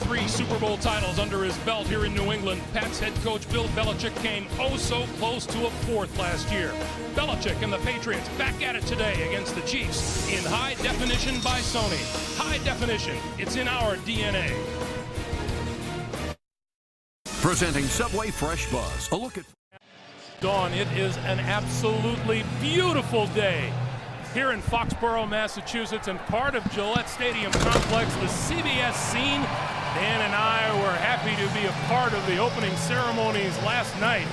3 Super Bowl titles under his belt here in New England, Pats head coach Bill Belichick came oh so close to a 4th last year. Belichick and the Patriots back at it today against the Chiefs in high definition by Sony. High definition, it's in our DNA. Presenting Subway Fresh Buzz. A look at Dawn, it is an absolutely beautiful day here in Foxborough, Massachusetts, and part of Gillette Stadium complex, the CBS scene. Dan and I were happy to be a part of the opening ceremonies last night.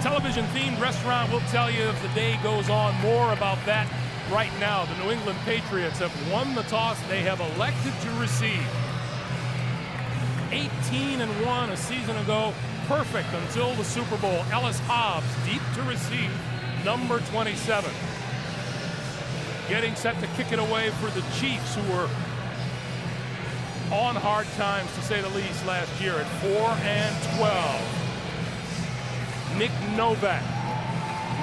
Television-themed restaurant will tell you as the day goes on. More about that right now. The New England Patriots have won the toss. They have elected to receive. 18-1 a season ago. Perfect until the Super Bowl. Ellis Hobbs deep to receive, number 27. Getting set to kick it away for the Chiefs, who were on hard times, to say the least, last year at 4-12. Nick Novak,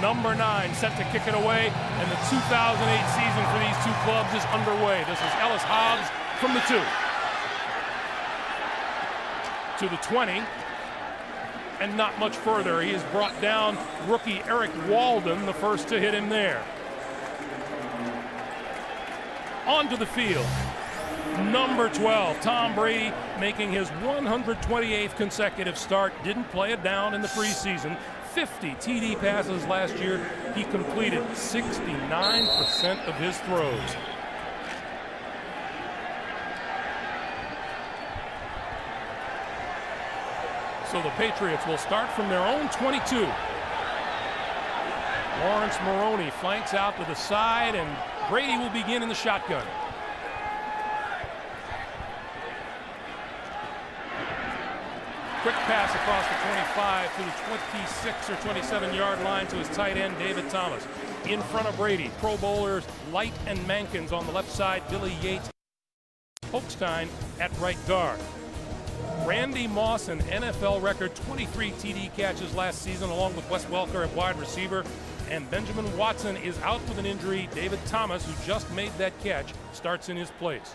number 9, set to kick it away, and the 2008 season for these two clubs is underway. This is Ellis Hobbs from the 2. To the 20, and not much further. He has brought down rookie Eric Walden, the first to hit him there. Onto the field, number 12, Tom Brady, making his 128th consecutive start. Didn't play it down in the preseason. 50 TD passes last year. He completed 69% of his throws. So the Patriots will start from their own 22. Lawrence Maroney flanks out to the side, and Brady will begin in the shotgun. Quick pass across the 25 to the 26 or 27-yard line to his tight end, David Thomas. In front of Brady, Pro Bowlers Light and Mankins on the left side, Billy Yates, Hochstein at right guard. Randy Moss, an NFL record 23 TD catches last season, along with Wes Welker at wide receiver. And Benjamin Watson is out with an injury. David Thomas, who just made that catch, starts in his place.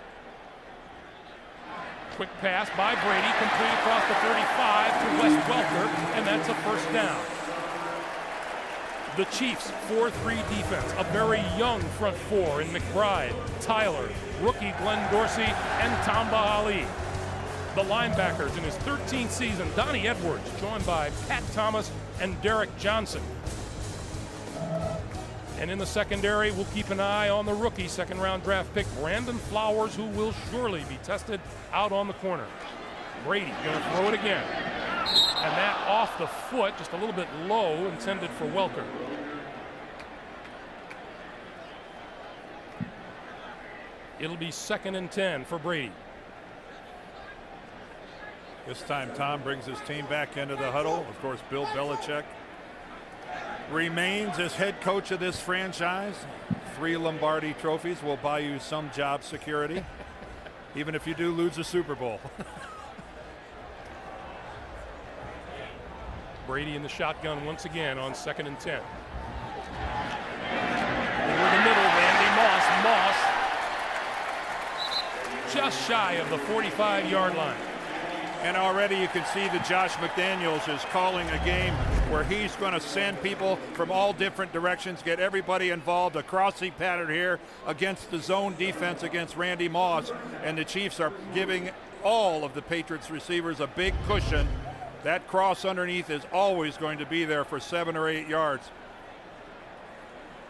Quick pass by Brady, complete across the 35 to Wes Welker, and that's a first down. The Chiefs' 4-3 defense, a very young front four in McBride, Tyler, rookie Glenn Dorsey, and Tamba Ali. The linebackers in his 13th season, Donnie Edwards, joined by Pat Thomas and Derek Johnson. And in the secondary, we'll keep an eye on the rookie second-round draft pick, Brandon Flowers, who will surely be tested out on the corner. Brady going to throw it again. And that off the foot, just a little bit low, intended for Welker. It'll be 2nd and 10 for Brady. This time Tom brings his team back into the huddle. Of course, Bill Belichick remains as head coach of this franchise. 3 Lombardi trophies will buy you some job security, even if you do lose the Super Bowl. Brady in the shotgun once again on 2nd and 10. Over the middle, Randy Moss. Just shy of the 45-yard line. And already you can see that Josh McDaniels is calling a game where he's going to send people from all different directions, get everybody involved. A crossing pattern here against the zone defense against Randy Moss. And the Chiefs are giving all of the Patriots receivers a big cushion. That cross underneath is always going to be there for 7 or 8 yards.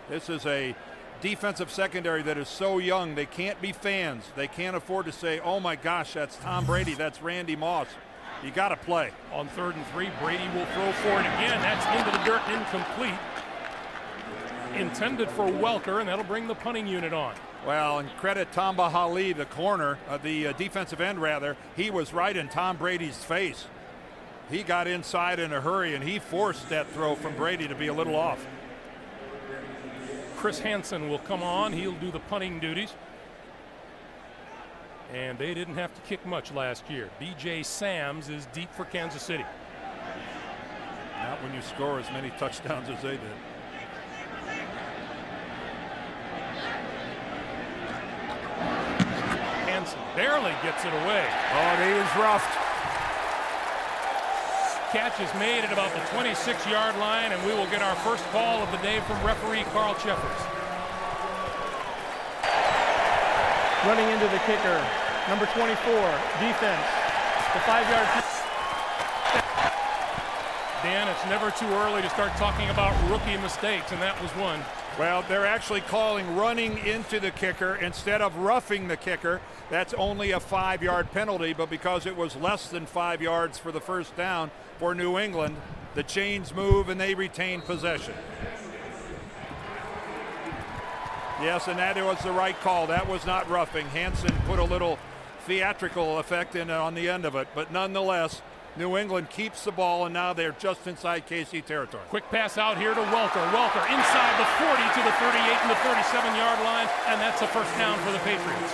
This is a defensive secondary that is so young, they can't be fans. They can't afford to say, oh my gosh, that's Tom Brady, that's Randy Moss. You got to play. On 3rd and 3, Brady will throw for it again. That's into the dirt, incomplete. Intended for Welker, and that'll bring the punting unit on. Well, and credit Tamba Ali, the corner, the defensive end rather. He was right in Tom Brady's face. He got inside in a hurry, and he forced that throw from Brady to be a little off. Chris Hansen will come on. He'll do the punting duties. And they didn't have to kick much last year. B.J. Sams is deep for Kansas City. Not when you score as many touchdowns as they did. Johnson barely gets it away. Oh, he was roughed. Catch is made at about the 26-yard line, and we will get our first call of the day from referee Carl Cheffers. Running into the kicker, number 24, defense, the 5-yard penalty. Dan, it's never too early to start talking about rookie mistakes, and that was one. Well, they're actually calling running into the kicker instead of roughing the kicker. That's only a 5-yard penalty, but because it was less than 5 yards for the first down for New England, the chains move and they retain possession. Yes, and that was the right call. That was not roughing. Hansen put a little theatrical effect in on the end of it, but nonetheless, New England keeps the ball, and now they're just inside KC territory. Quick pass out here to Welker. Welker inside the 40 to the 38 and the 37-yard line, and that's a first down for the Patriots.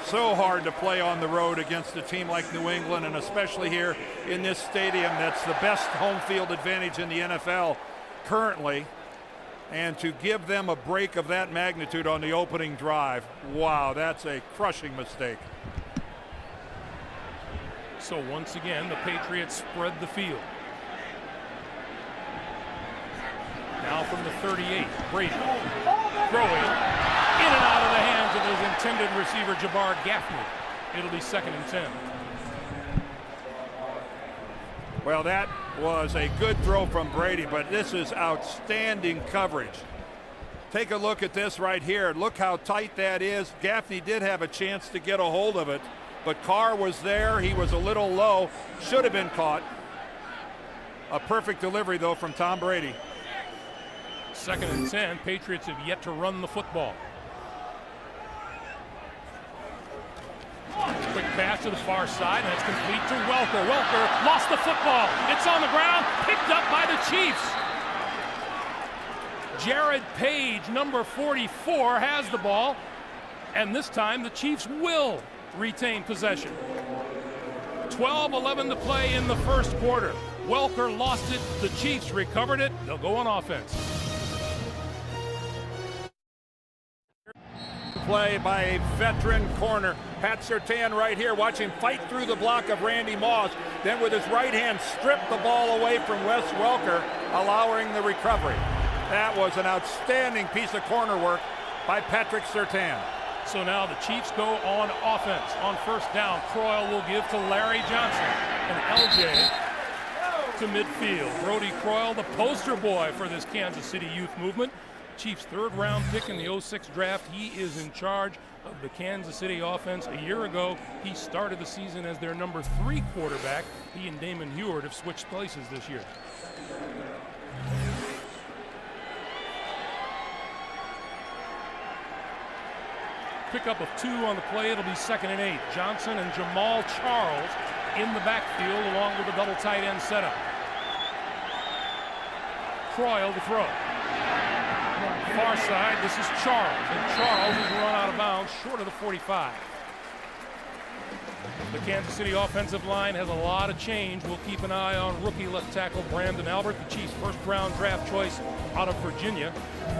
So hard to play on the road against a team like New England, and especially here in this stadium that's the best home field advantage in the NFL currently. And to give them a break of that magnitude on the opening drive, wow, that's a crushing mistake. So once again, the Patriots spread the field. Now from the 38, Brady throwing in and out of the hands of his intended receiver, Jabbar Gaffney. It'll be 2nd and 10. Well, that was a good throw from Brady, but this is outstanding coverage. Take a look at this right here. Look how tight that is. Gaffney did have a chance to get a hold of it, but Carr was there. He was a little low. Should have been caught. A perfect delivery, though, from Tom Brady. 2nd and 10. Patriots have yet to run the football. Quick pass to the far side, and it's complete to Welker. Welker lost the football. It's on the ground, picked up by the Chiefs. Jared Page, number 44, has the ball, and this time the Chiefs will retain possession. 12-11 to play in the first quarter. Welker lost it. The Chiefs recovered it. They'll go on offense. Play by a veteran corner, Pat Surtain, right here. Watch him fight through the block of Randy Moss. Then with his right hand strip the ball away from Wes Welker, allowing the recovery. That was an outstanding piece of corner work by Patrick Surtain. So now the Chiefs go on offense. On first down, Croyle will give to Larry Johnson, and LJ to midfield. Brody Croyle, the poster boy for this Kansas City youth movement. Chiefs' 3rd-round pick in the 06 draft. He is in charge of the Kansas City offense. A year ago, he started the season as their number 3 quarterback. He and Damon Heward have switched places this year. Pickup of 2 on the play. It'll be 2nd and 8. Johnson and Jamal Charles in the backfield along with the double tight end setup. Croyle to throw. Far side, this is Charles, and Charles is run out of bounds short of the 45. The Kansas City offensive line has a lot of change. We'll keep an eye on rookie left tackle Brandon Albert, the Chiefs' 1st-round draft choice out of Virginia.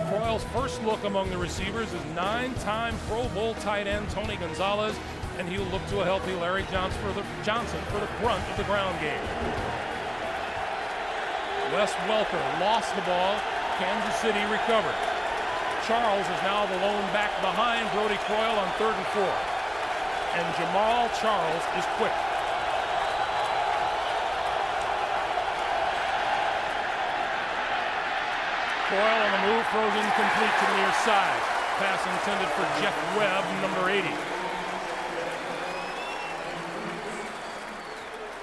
Croyle's first look among the receivers is 9-time Pro Bowl tight end Tony Gonzalez, and he'll look to a healthy Larry Johnson for the brunt of the ground game. Wes Welker lost the ball. Kansas City recovered. Charles is now the lone back behind Brody Croyle on 3rd and 4. And Jamal Charles is quick. Croyle on the move, throws incomplete to the near side. Pass intended for Jeff Webb, number 80.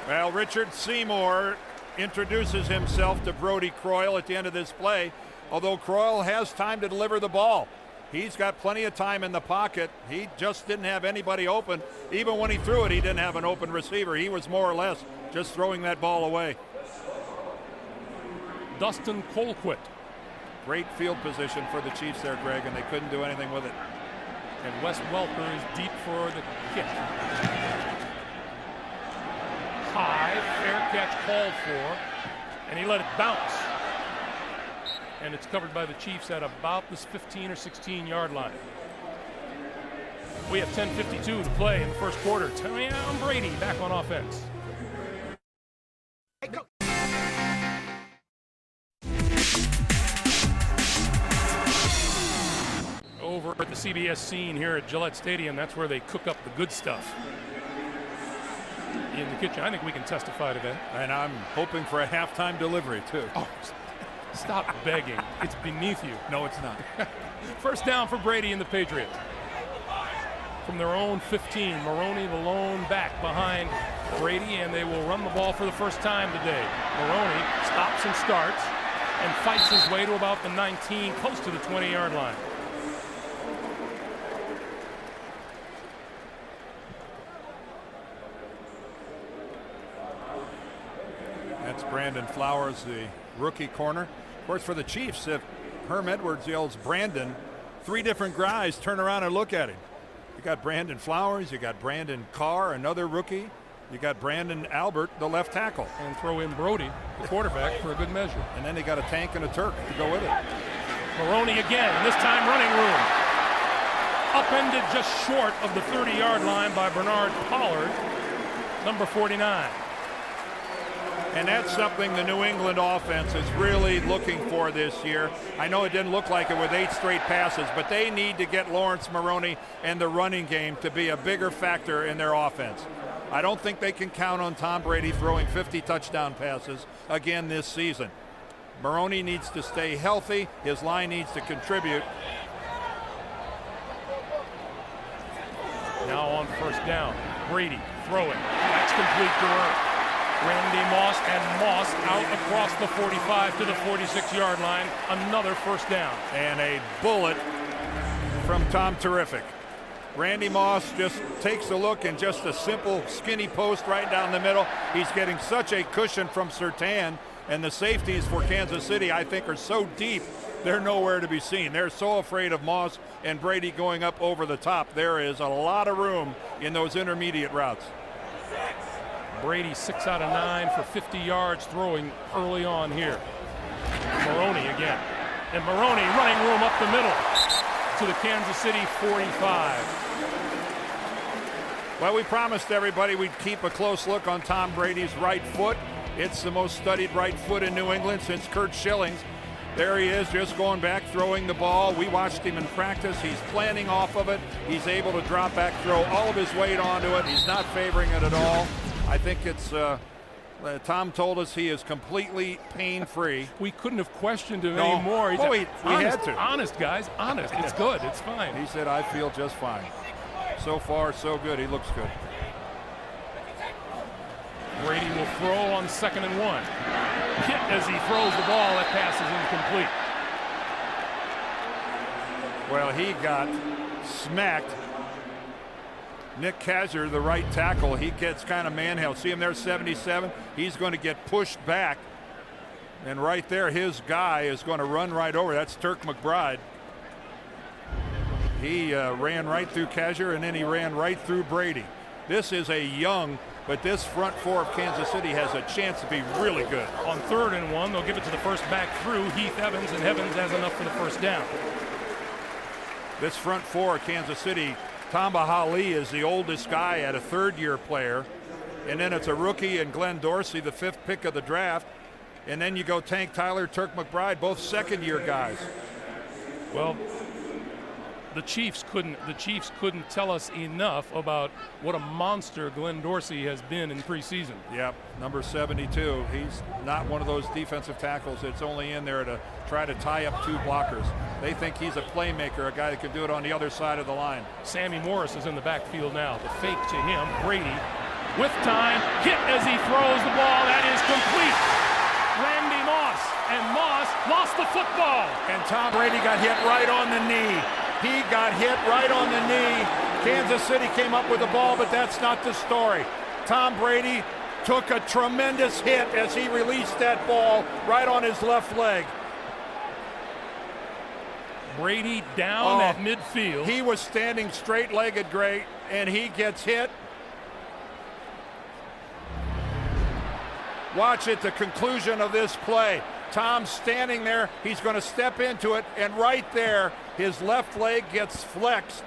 Well, Richard Seymour introduces himself to Brody Croyle at the end of this play, although Croyle has time to deliver the ball. He's got plenty of time in the pocket. He just didn't have anybody open. Even when he threw it, he didn't have an open receiver. He was more or less just throwing that ball away. Dustin Colquitt. Great field position for the Chiefs there, Greg, and they couldn't do anything with it. And Wes Welker is deep for the kick. High, fair catch called for, and he let it bounce. And it's covered by the Chiefs at about this 15 or 16 yard line. We have 10:52 to play in the first quarter. Tom Brady back on offense. Over at the CBS scene here at Gillette Stadium, that's where they cook up the good stuff. In the kitchen. I think we can testify to that. And I'm hoping for a halftime delivery, too. Oh, stop begging. It's beneath you. No, it's not. First down for Brady and the Patriots. From their own 15, Maroney the lone back behind Brady, and they will run the ball for the first time today. Maroney stops and starts and fights his way to about the 19, close to the 20-yard line. That's Brandon Flowers, the rookie corner. Of course, for the Chiefs, if Herm Edwards yells Brandon, 3 different guys turn around and look at him. You got Brandon Flowers, you got Brandon Carr, another rookie. You got Brandon Albert, the left tackle. And throw in Brody, the quarterback, for a good measure. And then they got a tank and a Turk to go with it. Maroney again, and this time running room. Upended just short of the 30-yard line by Bernard Pollard, number 49. And that's something the New England offense is really looking for this year. I know it didn't look like it with 8 straight passes, but they need to get Lawrence Maroney and the running game to be a bigger factor in their offense. I don't think they can count on Tom Brady throwing 50 touchdown passes again this season. Maroney needs to stay healthy. His line needs to contribute. Now on first down, Brady throwing. That's complete to Earl. Randy Moss, and Moss out across the 45 to the 46-yard line. Another first down. And a bullet from Tom Terrific. Randy Moss just takes a look and just a simple skinny post right down the middle. He's getting such a cushion from Surtain, and the safeties for Kansas City, I think, are so deep they're nowhere to be seen. They're so afraid of Moss and Brady going up over the top. There is a lot of room in those intermediate routes. Brady 6 out of 9 for 50 yards throwing early on here. Maroney again. And Maroney running room up the middle to the Kansas City 45. Well, we promised everybody we'd keep a close look on Tom Brady's right foot. It's the most studied right foot in New England since Curt Schilling's. There he is, just going back, throwing the ball. We watched him in practice. He's planning off of it. He's able to drop back, throw all of his weight onto it. He's not favoring it at all. I think it's, Tom told us he is completely pain-free. We couldn't have questioned him anymore. Well, we had to. Honest, guys, honest. It's good, it's fine. He said, I feel just fine. So far, so good. He looks good. Brady will throw on 2nd and 1. Hit as he throws the ball. That pass is incomplete. Well, he got smacked. Nick Kazzer, the right tackle, he gets kind of manheld. See him there, 77? He's going to get pushed back. And right there, his guy is going to run right over. That's Turk McBride. He ran right through Kazzer, and then he ran right through Brady. This is a young, but this front 4 of Kansas City has a chance to be really good. On 3rd and 1, they'll give it to the first back through Heath Evans, and Evans has enough for the first down. This front 4 of Kansas City, Tamba Hali is the oldest guy at a 3rd-year player. And then it's a rookie and Glenn Dorsey, the 5th pick of the draft. And then you go Tank Tyler, Turk McBride, both 2nd-year guys. Well, the Chiefs couldn't tell us enough about what a monster Glenn Dorsey has been in preseason. Yep, number 72. He's not one of those defensive tackles that's only in there to try to tie up 2 blockers. They think he's a playmaker, a guy that can do it on the other side of the line. Sammy Morris is in the backfield now. The fake to him. Brady with time. Hit as he throws the ball. That is complete. Randy Moss. And Moss lost the football. And Tom Brady got hit right on the knee. He got hit right on the knee. Kansas City came up with the ball, but that's not the story. Tom Brady took a tremendous hit as he released that ball right on his left leg. Brady down at midfield. He was standing straight-legged, great, and he gets hit. Watch at the conclusion of this play. Tom's standing there. He's going to step into it, and right there, his left leg gets flexed.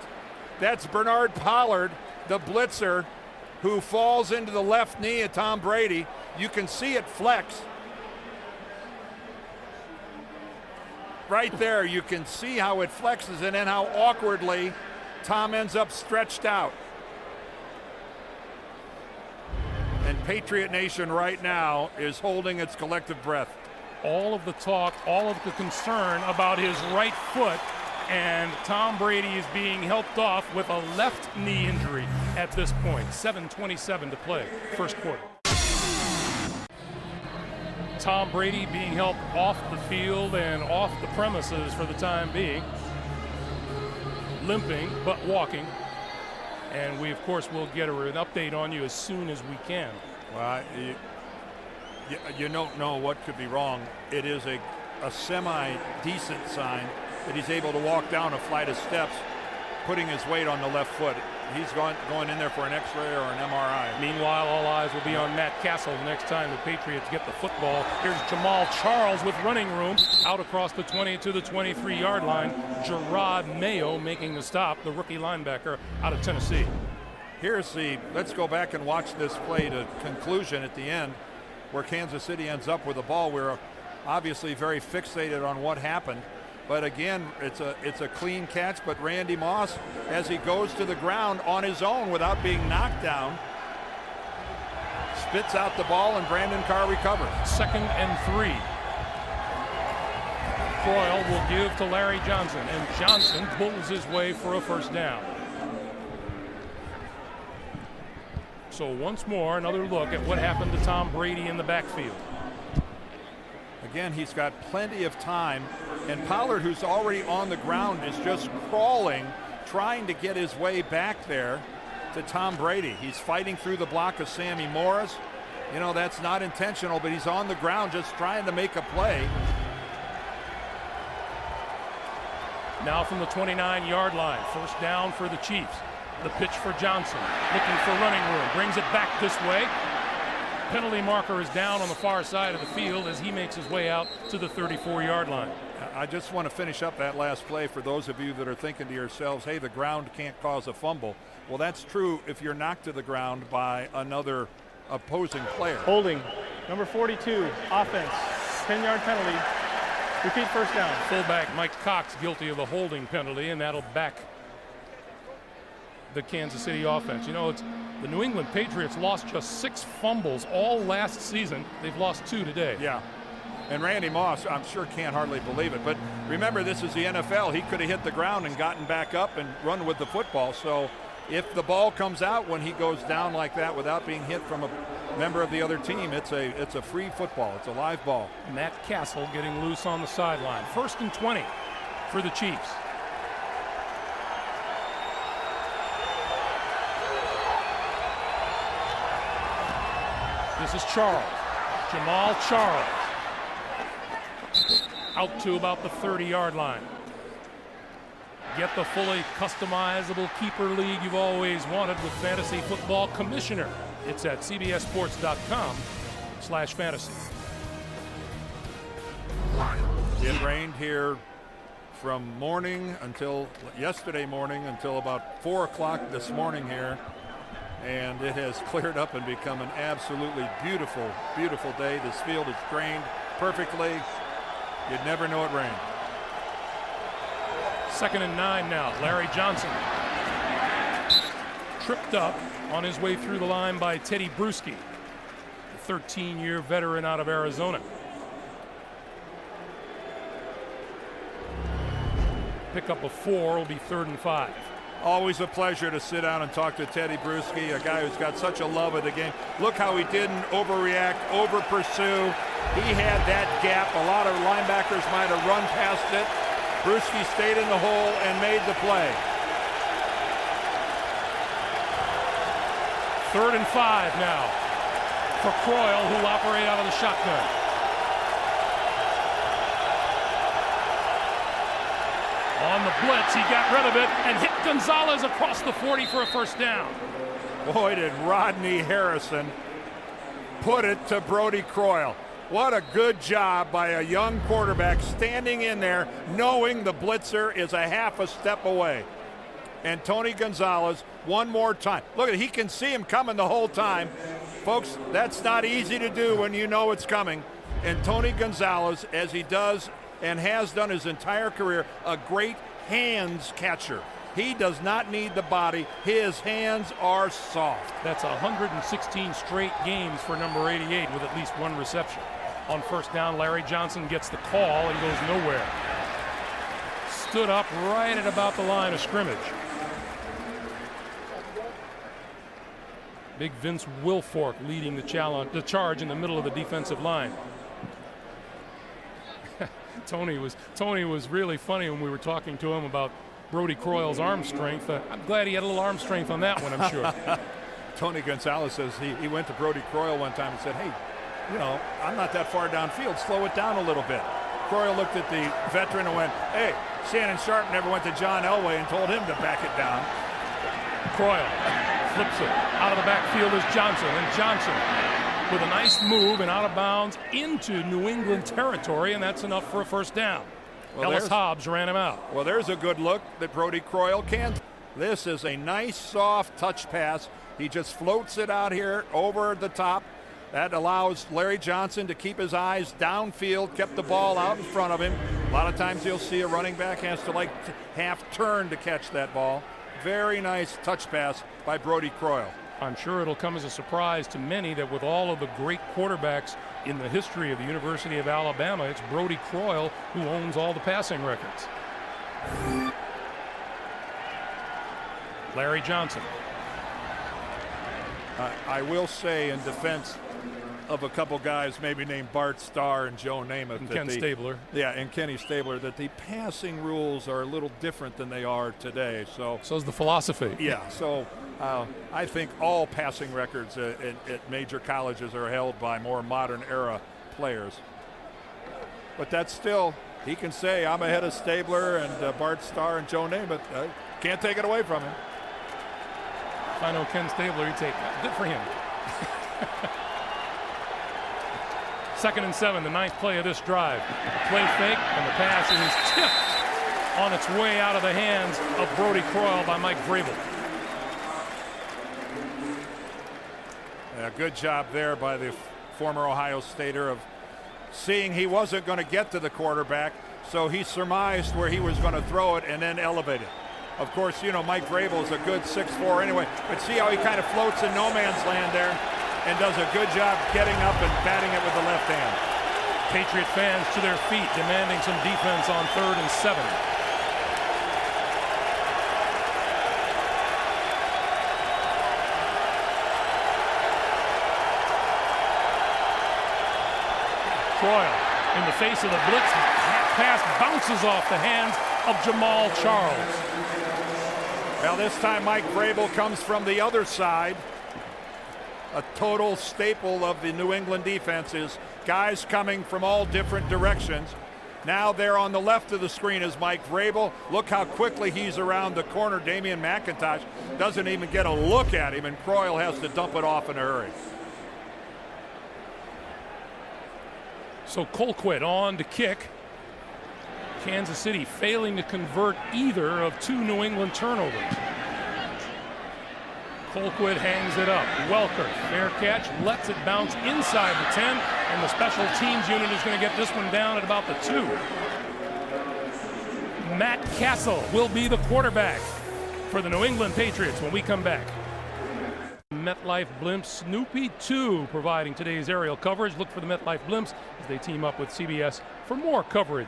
That's Bernard Pollard, the blitzer, who falls into the left knee of Tom Brady. You can see it flex. Right there, you can see how it flexes and then how awkwardly Tom ends up stretched out. And Patriot Nation right now is holding its collective breath. All of the talk, all of the concern about his right foot, and Tom Brady is being helped off with a left knee injury at this point. 7:27 to play, first quarter. Tom Brady being helped off the field and off the premises for the time being. Limping, but walking. And we, of course, will get an update on you as soon as we can. Well, you don't know what could be wrong. It is a semi-decent sign that he's able to walk down a flight of steps, putting his weight on the left foot. He's going in there for an X-ray or an MRI. Meanwhile, all eyes will be on Matt Castle next time the Patriots get the football. Here's Jamal Charles with running room out across the 20 to the 23-yard line. Gerard Mayo making the stop, the rookie linebacker out of Tennessee. Let's go back and watch this play to conclusion at the end, where Kansas City ends up with the ball. We're obviously very fixated on what happened. But again, it's a clean catch, but Randy Moss, as he goes to the ground on his own without being knocked down, spits out the ball and Brandon Carr recovers. 2nd and 3. Croyle will give to Larry Johnson, and Johnson pulls his way for a first down. So once more, another look at what happened to Tom Brady in the backfield. Again, he's got plenty of time, and Pollard, who's already on the ground, is just crawling, trying to get his way back there to Tom Brady. He's fighting through the block of Sammy Morris. You know, that's not intentional, but he's on the ground just trying to make a play. Now from the 29-yard line, first down for the Chiefs. The pitch for Johnson, looking for running room, brings it back this way. Penalty marker is down on the far side of the field as he makes his way out to the 34-yard line. I just want to finish up that last play for those of you that are thinking to yourselves, hey, the ground can't cause a fumble. Well, that's true if you're knocked to the ground by another opposing player. Holding, number 42, offense, 10-yard penalty. Repeat first down. Fullback Mike Cox guilty of a holding penalty, and that'll back the Kansas City offense. You know, the New England Patriots lost just 6 fumbles all last season. They've lost 2 today. Yeah. And Randy Moss, I'm sure, can't hardly believe it. But remember, this is the NFL. He could have hit the ground and gotten back up and run with the football. So if the ball comes out when he goes down like that without being hit from a member of the other team, it's a free football. It's a live ball. Matt Castle getting loose on the sideline. 1st and 20 for the Chiefs. This is Charles, Jamal Charles, out to about the 30-yard line. Get the fully customizable keeper league you've always wanted with Fantasy Football Commissioner. It's at cbssports.com/fantasy. It rained here from yesterday morning until about 4 o'clock this morning here. And it has cleared up and become an absolutely beautiful, beautiful day. This field is drained perfectly. You'd never know it rained. 2nd and 9 now. Larry Johnson tripped up on his way through the line by Teddy Bruschi, a 13-year veteran out of Arizona. Pickup of 4 will be 3rd and 5. Always a pleasure to sit down and talk to Teddy Bruschi, a guy who's got such a love of the game. Look how he didn't overreact, over-pursue. He had that gap. A lot of linebackers might have run past it. Bruschi stayed in the hole and made the play. 3rd and 5 now for Croyle, who will operate out of the shotgun. On the blitz, he got rid of it and hit Gonzalez across the 40 for a first down. Boy, did Rodney Harrison put it to Brody Croyle. What a good job by a young quarterback standing in there knowing the blitzer is a half a step away. And Tony Gonzalez, one more time. Look at it, he can see him coming the whole time. Folks, that's not easy to do when you know it's coming. And Tony Gonzalez, as he does and has done his entire career, a great hands catcher. He does not need the body. His hands are soft. That's 116 straight games for number 88 with at least one reception. On first down, Larry Johnson gets the call and goes nowhere. Stood up right at about the line of scrimmage. Big Vince Wilfork leading the charge in the middle of the defensive line. Tony was really funny when we were talking to him about Brody Croyle's arm strength. I'm glad he had a little arm strength on that one, I'm sure. Tony Gonzalez says he went to Brody Croyle one time and said, hey, you know, I'm not that far downfield. Slow it down a little bit. Croyle looked at the veteran and went, hey, Shannon Sharp never went to John Elway and told him to back it down. Croyle flips it. Out of the backfield is Johnson, and Johnson with a nice move and out of bounds into New England territory, and that's enough for a first down. Well, Ellis Hobbs ran him out. Well, there's a good look that Brody Croyle can. This is a nice, soft touch pass. He just floats it out here over the top. That allows Larry Johnson to keep his eyes downfield, kept the ball out in front of him. A lot of times you'll see a running back has to half turn to catch that ball. Very nice touch pass by Brody Croyle. I'm sure it'll come as a surprise to many that with all of the great quarterbacks in the history of the University of Alabama, it's Brody Croyle who owns all the passing records. Larry Johnson. I will say in defense of a couple guys maybe named Bart Starr and Joe Namath. And Ken Stabler. Yeah, and Kenny Stabler, that the passing rules are a little different than they are today. So's the philosophy. Yeah, so I think all passing records at major colleges are held by more modern era players. But that's still, he can say, I'm ahead of Stabler and Bart Starr and Joe Namath. Can't take it away from him. If I know Ken Stabler, he'd take that. Good for him. 2nd and 7, the 9th play of this drive. Play fake, and the pass is tipped on its way out of the hands of Brody Croyle by Mike Vrabel. Yeah, good job there by the former Ohio Stater of seeing he wasn't going to get to the quarterback, so he surmised where he was going to throw it and then elevate it. Of course, you know, Mike Vrabel is a good 6'4" anyway, but see how he kind of floats in no man's land there and does a good job getting up and batting it with the left hand. Patriot fans to their feet demanding some defense on 3rd and 7. Croyle in the face of the blitz. Pass bounces off the hands of Jamal Charles. Well, this time Mike Vrabel comes from the other side. A total staple of the New England defense is guys coming from all different directions. Now there on the left of the screen is Mike Vrabel. Look how quickly he's around the corner. Damian McIntosh doesn't even get a look at him, and Croyle has to dump it off in a hurry. So Colquitt on to kick. Kansas City failing to convert either of 2 New England turnovers. Colquitt hangs it up. Welker, fair catch, lets it bounce inside the 10, and the special teams unit is going to get this one down at about the 2. Matt Castle will be the quarterback for the New England Patriots when we come back. MetLife Blimps Snoopy 2 providing today's aerial coverage. Look for the MetLife Blimps as they team up with CBS for more coverage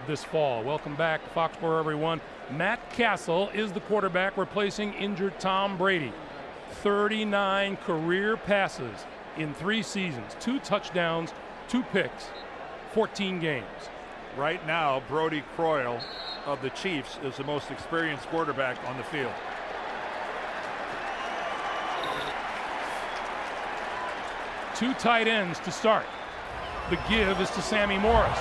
this fall. Welcome back to Foxborough, everyone. Matt Castle is the quarterback replacing injured Tom Brady. 39 career passes in 3 seasons, 2 touchdowns, 2 picks, 14 games. Right now, Brody Croyle of the Chiefs is the most experienced quarterback on the field. Two tight ends to start. The give is to Sammy Morris.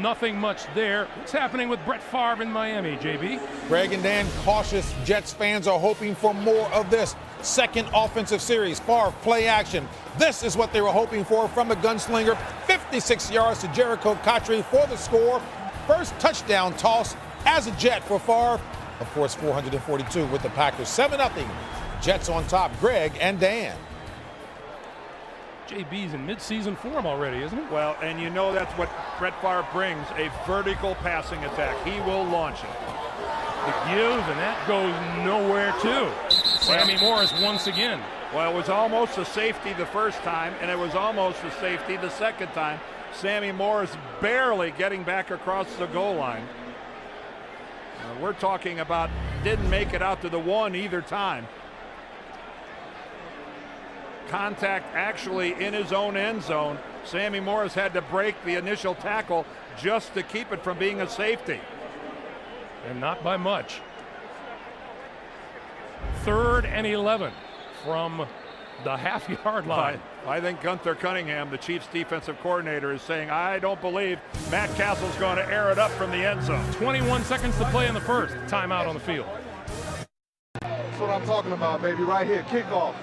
Nothing much there. What's happening with Brett Favre in Miami, JB? Greg and Dan, cautious Jets fans are hoping for more of this. Second offensive series, Favre play action. This is what they were hoping for from the gunslinger. 56 yards to Jericho Cotchery for the score. first touchdown toss as a Jet for Favre. Of course, 442 with the Packers. 7-0. Jets on top. Greg and Dan. JB's in midseason form already, isn't it? Well, and you know that's what Brett Favre brings, a vertical passing attack. He will launch it. The give, and that goes nowhere too. Sammy Morris once again. Well, it was almost a safety the first time, and it was almost a safety the second time. Sammy Morris barely getting back across the goal line. We're talking about didn't make it out to the one either time. Contact actually in his own end zone. Sammy Morris had to break the initial tackle just to keep it from being a safety. And not by much. 3rd and 11 from the half-yard line. I think Gunther Cunningham, the Chiefs defensive coordinator, is saying, I don't believe Matt Castle's going to air it up from the end zone. 21 seconds to play in the first. Timeout on the field. That's what I'm talking about, baby, right here, kickoff.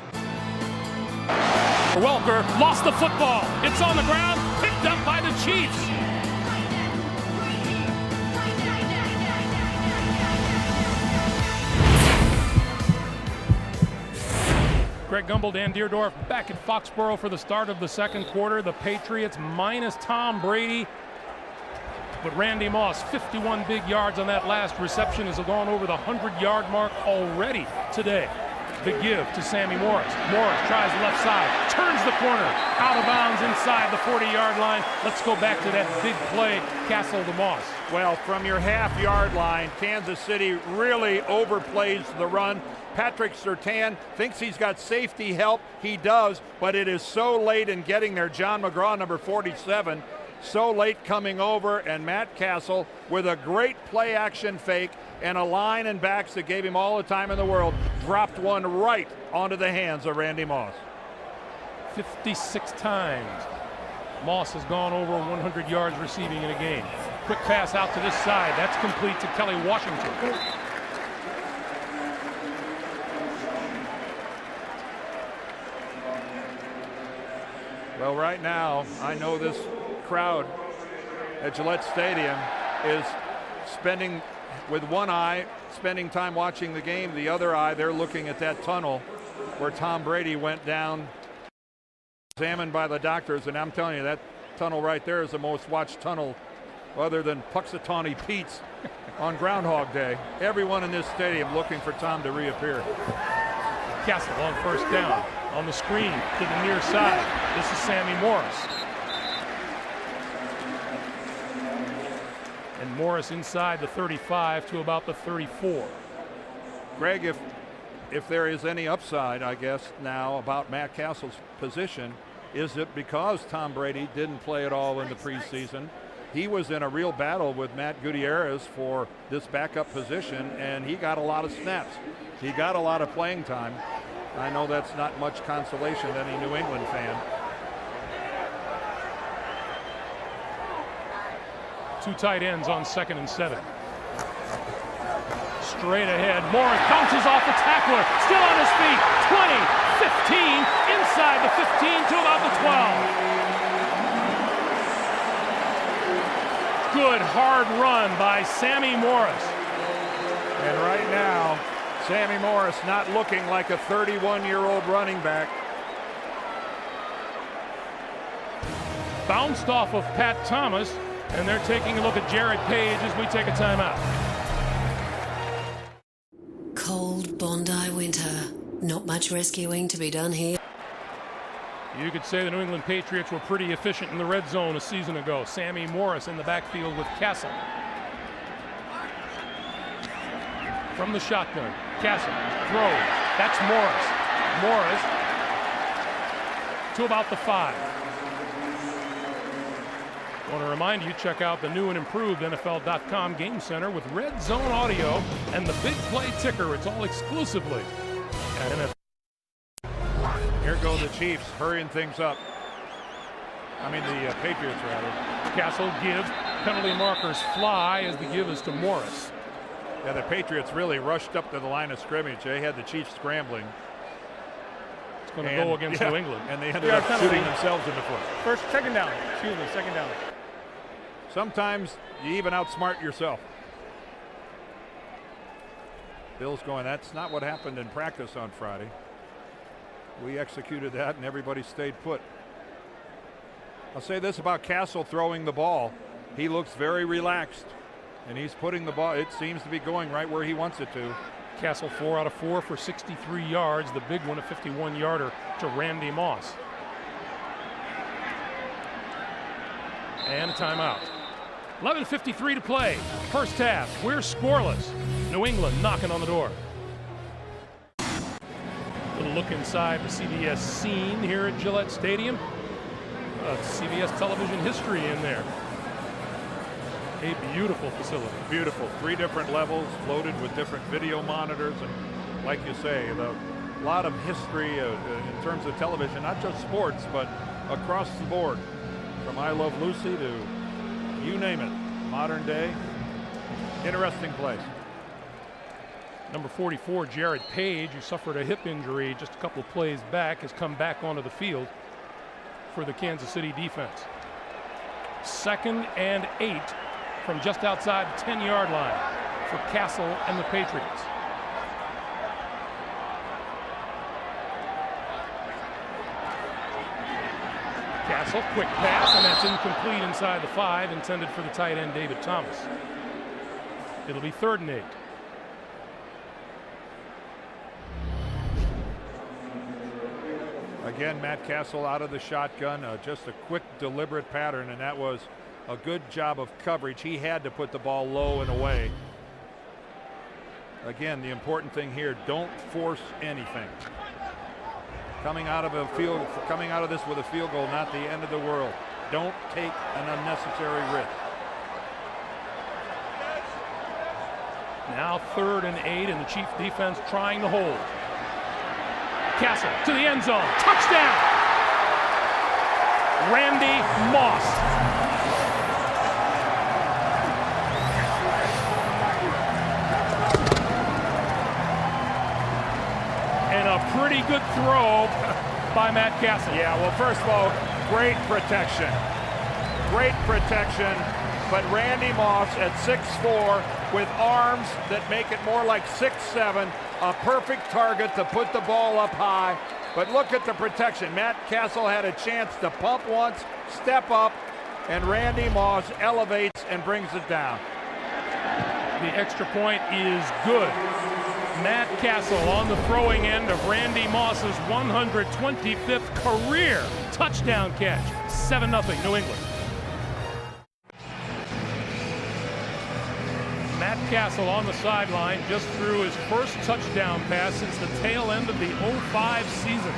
Welker lost the football. It's on the ground, picked up by the Chiefs. Greg Gumbel, Dan Deerdorf back at Foxborough for the start of the second quarter. The Patriots minus Tom Brady. But Randy Moss, 51 big yards on that last reception, has gone over the 100-yard mark already today. The give to Sammy Morris. Morris tries left side, turns the corner, out of bounds inside the 40-yard line. Let's go back to that big play, Castle to Moss. Well, from your half-yard line, Kansas City really overplays the run. Patrick Surtain thinks he's got safety help. He does, but it is so late in getting there. John McGraw, number 47, so late coming over, and Matt Castle with a great play-action fake and a line and backs that gave him all the time in the world, dropped one right onto the hands of Randy Moss. 56 times Moss has gone over 100 yards receiving in a game. Quick pass out to this side. That's complete to Kelly Washington. Well, right now, I know this crowd at Gillette Stadium is spending, with one eye, spending time watching the game. The other eye, they're looking at that tunnel where Tom Brady went down, examined by the doctors. And I'm telling you, that tunnel right there is the most watched tunnel other than Puxatawney Pete's on Groundhog Day. Everyone in this stadium looking for Tom to reappear. Castle on first down. On the screen to the near side. This is Sammy Morris. And Morris inside the 35 to about the 34. Greg, if there is any upside, I guess, now about Matt Castle's position, is it because Tom Brady didn't play at all in the preseason? He was in a real battle with Matt Gutierrez for this backup position, and he got a lot of snaps. He got a lot of playing time. I know that's not much consolation to any New England fan. Two tight ends on 2nd and 7. Straight ahead. Morris bounces off the tackler. Still on his feet. 20, 15, inside the 15 to about the 12. Good hard run by Sammy Morris. And right now, Sammy Morris not looking like a 31-year-old running back. Bounced off of Pat Thomas, and they're taking a look at Jared Page as we take a timeout. Cold Bondi winter. Not much rescuing to be done here. You could say the New England Patriots were pretty efficient in the red zone a season ago. Sammy Morris in the backfield with Castle. From the shotgun, Castle throws. That's Morris. Morris to about the 5. I want to remind you, check out the new and improved NFL.com Game Center with Red Zone Audio and the Big Play Ticker. It's all exclusively at NFL. Here go the Chiefs hurrying things up. I mean the Patriots, rather. Castle gives. Penalty markers fly as the give is to Morris. Yeah, the Patriots really rushed up to the line of scrimmage. They had the Chiefs scrambling. It's going to go against New England. And they ended up shooting themselves in the foot. Second down. Excuse me, second down. Sometimes you even outsmart yourself. Bill's going, that's not what happened in practice on Friday. We executed that and everybody stayed put. I'll say this about Castle throwing the ball. He looks very relaxed and he's putting the ball, it seems to be going right where he wants it to. Castle 4 out of 4 for 63 yards. The big one, a 51-yarder to Randy Moss. And a timeout. 11:53 to play. First half. We're scoreless. New England knocking on the door. Little look inside the CBS scene here at Gillette Stadium. CBS television history in there. A beautiful facility. Beautiful. 3 different levels loaded with different video monitors. And like you say, a lot of history in terms of television, not just sports, but across the board. From I Love Lucy to you name it, modern day. Interesting place. Number 44, Jared Page, who suffered a hip injury just a couple plays back, has come back onto the field for the Kansas City defense. 2nd and 8 from just outside the 10-yard line for Castle and the Patriots. Castle, quick pass, and that's incomplete inside the 5, intended for the tight end David Thomas. It'll be 3rd and 8. Again, Matt Castle out of the shotgun, just a quick, deliberate pattern, and that was a good job of coverage. He had to put the ball low and away. Again, the important thing here, don't force anything. Coming out of this with a field goal, not the end of the world. Don't take an unnecessary risk. Now 3rd and 8, and the Chiefs defense trying to hold. Castle to the end zone. Touchdown! Randy Moss. And a pretty good throw by Matt Castle. Yeah, well, first of all, great protection. Great protection. But Randy Moss at 6'4", with arms that make it more like 6'7", a perfect target to put the ball up high. But look at the protection. Matt Castle had a chance to pump once, step up, and Randy Moss elevates and brings it down. The extra point is good. Matt Castle on the throwing end of Randy Moss's 125th career touchdown catch. 7-0 New England. Matt Castle on the sideline just threw his first touchdown pass since the tail end of the 05 season.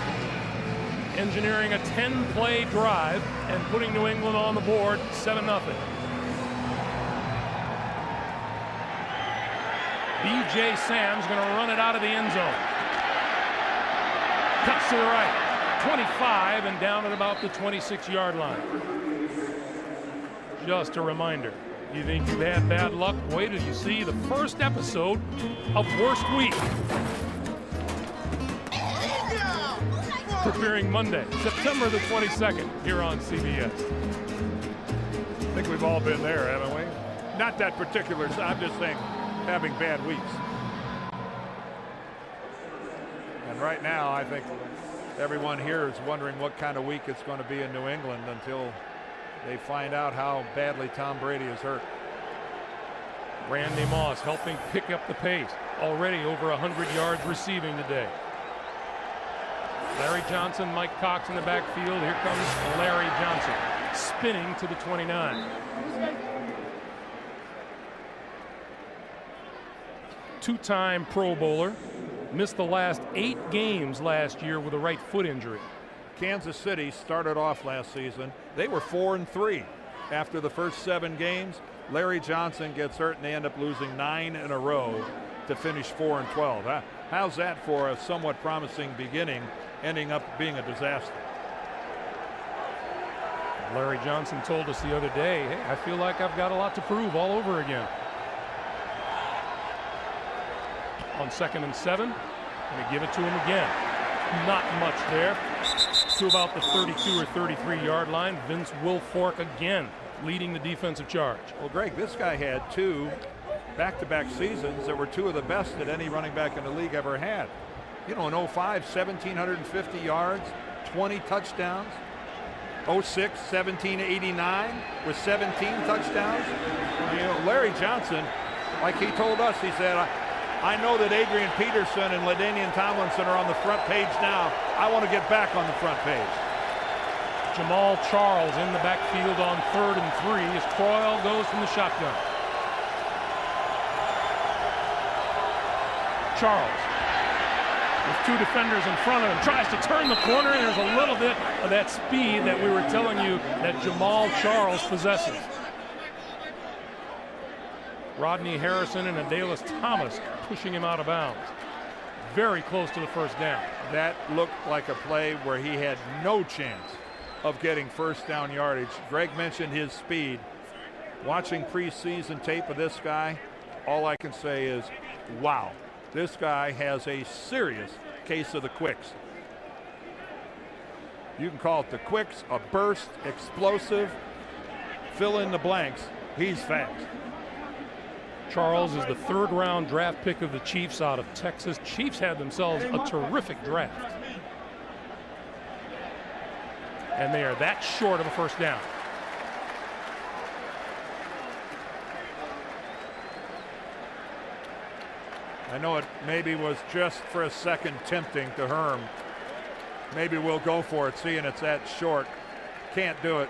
Engineering a 10-play drive and putting New England on the board 7-0. B.J. Sam's going to run it out of the end zone. Cuts to the right. 25 and down at about the 26-yard line. Just a reminder. You think you've had bad luck? Wait till you see the first episode of Worst Week. Premiering Monday, September the 22nd, here on CBS. I think we've all been there, haven't we? Not that particular, I'm just saying having bad weeks. And right now, I think everyone here is wondering what kind of week it's going to be in New England until they find out how badly Tom Brady is hurt. Randy Moss helping pick up the pace. Already over 100 yards receiving today. Larry Johnson, Mike Cox in the backfield. Here comes Larry Johnson, spinning to the 29. Two-time Pro Bowler. Missed the last 8 games last year with a right foot injury. Kansas City started off last season. They were 4-3 after the first 7 games. Larry Johnson gets hurt and they end up losing 9 in a row to finish 4-12. How's that for a somewhat promising beginning, ending up being a disaster? Larry Johnson told us the other day, hey, I feel like I've got a lot to prove all over again. On 2nd and 7, going to give it to him again. Not much there. To about the 32 or 33 yard line. Vince Wilfork again leading the defensive charge. Well, Greg, this guy had 2 back-to-back seasons that were 2 of the best that any running back in the league ever had. You know, in 05, 1,750 yards, 20 touchdowns. 06, 1,789 with 17 touchdowns. You know, Larry Johnson, like he told us, he said, I know that Adrian Peterson and LaDainian Tomlinson are on the front page now. I want to get back on the front page. Jamal Charles in the backfield on 3rd and 3 as Croyle goes from the shotgun. Charles with 2 defenders in front of him, tries to turn the corner, and there's a little bit of that speed that we were telling you that Jamal Charles possesses. Rodney Harrison and Adalis Thomas pushing him out of bounds. Very close to the first down. That looked like a play where he had no chance of getting first down yardage. Greg mentioned his speed. Watching preseason tape of this guy, all I can say is, wow. This guy has a serious case of the quicks. You can call it the quicks, a burst, explosive, fill in the blanks. He's fast. Charles is the 3rd round draft pick of the Chiefs out of Texas. Chiefs had themselves a terrific draft. And they are that short of a first down. I know it maybe was just for a second tempting to Herm. Maybe we'll go for it, seeing it's that short. Can't do it.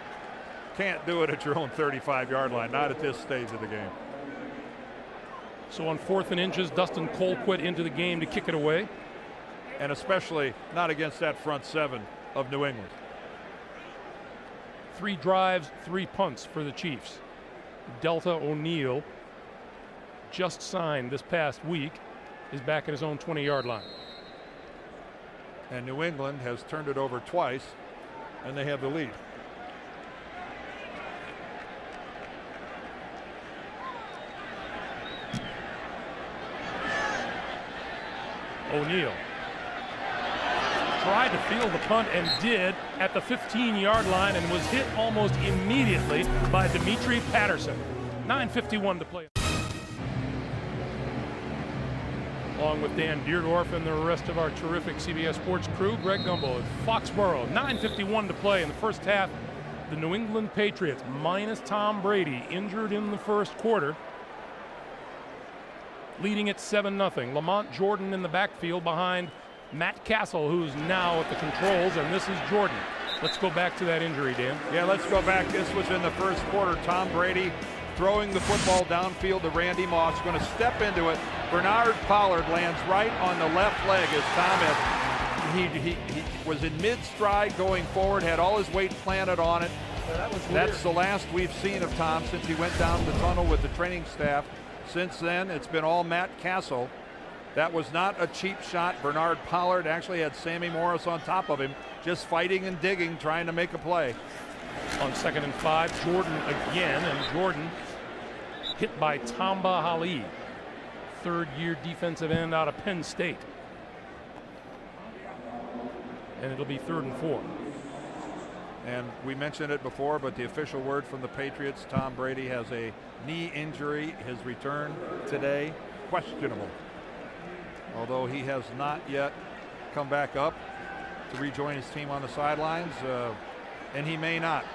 Can't do it at your own 35-yard line, not at this stage of the game. So on 4th and inches, Dustin Colquitt into the game to kick it away. And especially not against that front 7 of New England. 3 drives, 3 punts for the Chiefs. Delta O'Neal, just signed this past week, is back at his own 20-yard line. And New England has turned it over twice, and they have the lead. O'Neal tried to field the punt and did at the 15-yard line and was hit almost immediately by Dimitri Patterson. 9:51 to play. Along with Dan Deerdorf and the rest of our terrific CBS Sports crew, Greg Gumbel at Foxborough. 9:51 to play in the first half. The New England Patriots, minus Tom Brady, injured in the first quarter, leading at 7-0. Lamont Jordan in the backfield behind Matt Castle, who's now at the controls, and this is Jordan. Let's go back to that injury, Dan. Yeah, let's go back. This was in the first quarter. Tom Brady throwing the football downfield to Randy Moss, going to step into it. Bernard Pollard lands right on the left leg as Tom had, he was in mid-stride going forward, had all his weight planted on it. That's the last we've seen of Tom since he went down the tunnel with the training staff. Since then, it's been all Matt Castle. That was not a cheap shot. Bernard Pollard actually had Sammy Morris on top of him, just fighting and digging, trying to make a play. On 2nd and 5, Jordan again, and Jordan hit by Tamba Hali, 3rd-year defensive end out of Penn State. And it'll be 3rd and 4. And we mentioned it before, but the official word from the Patriots, Tom Brady has a knee injury. His return today, questionable. Although he has not yet come back up to rejoin his team on the sidelines, and he may not.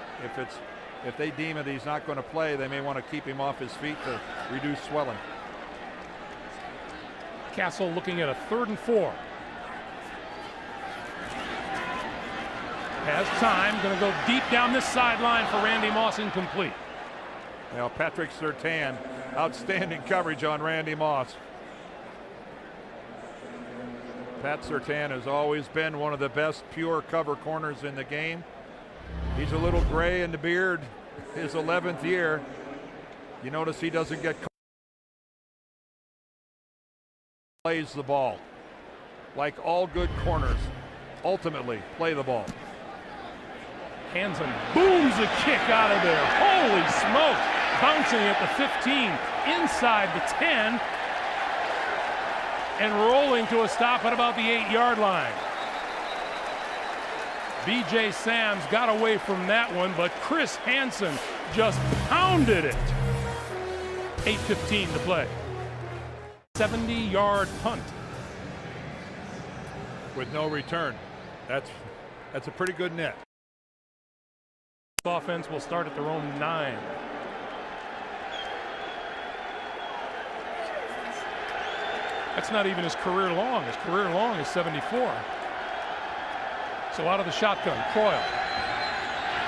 If they deem it he's not going to play, they may want to keep him off his feet to reduce swelling. Castle looking at a 3rd and 4. Has time, going to go deep down this sideline for Randy Moss, incomplete. Now Patrick Surtain, outstanding coverage on Randy Moss. Pat Surtain has always been one of the best pure cover corners in the game. He's a little gray in the beard, his 11th year. You notice he doesn't get plays the ball. Like all good corners, ultimately play the ball. Hansen booms a kick out of there. Holy smokes. Bouncing at the 15, inside the 10, and rolling to a stop at about the 8-yard line. B.J. Sams got away from that one, but Chris Hansen just pounded it. 8:15 to play. 70-yard punt. With no return. That's a pretty good net. Offense will start at their own 9. That's not even his career long. His career long is 74. So out of the shotgun, Croyle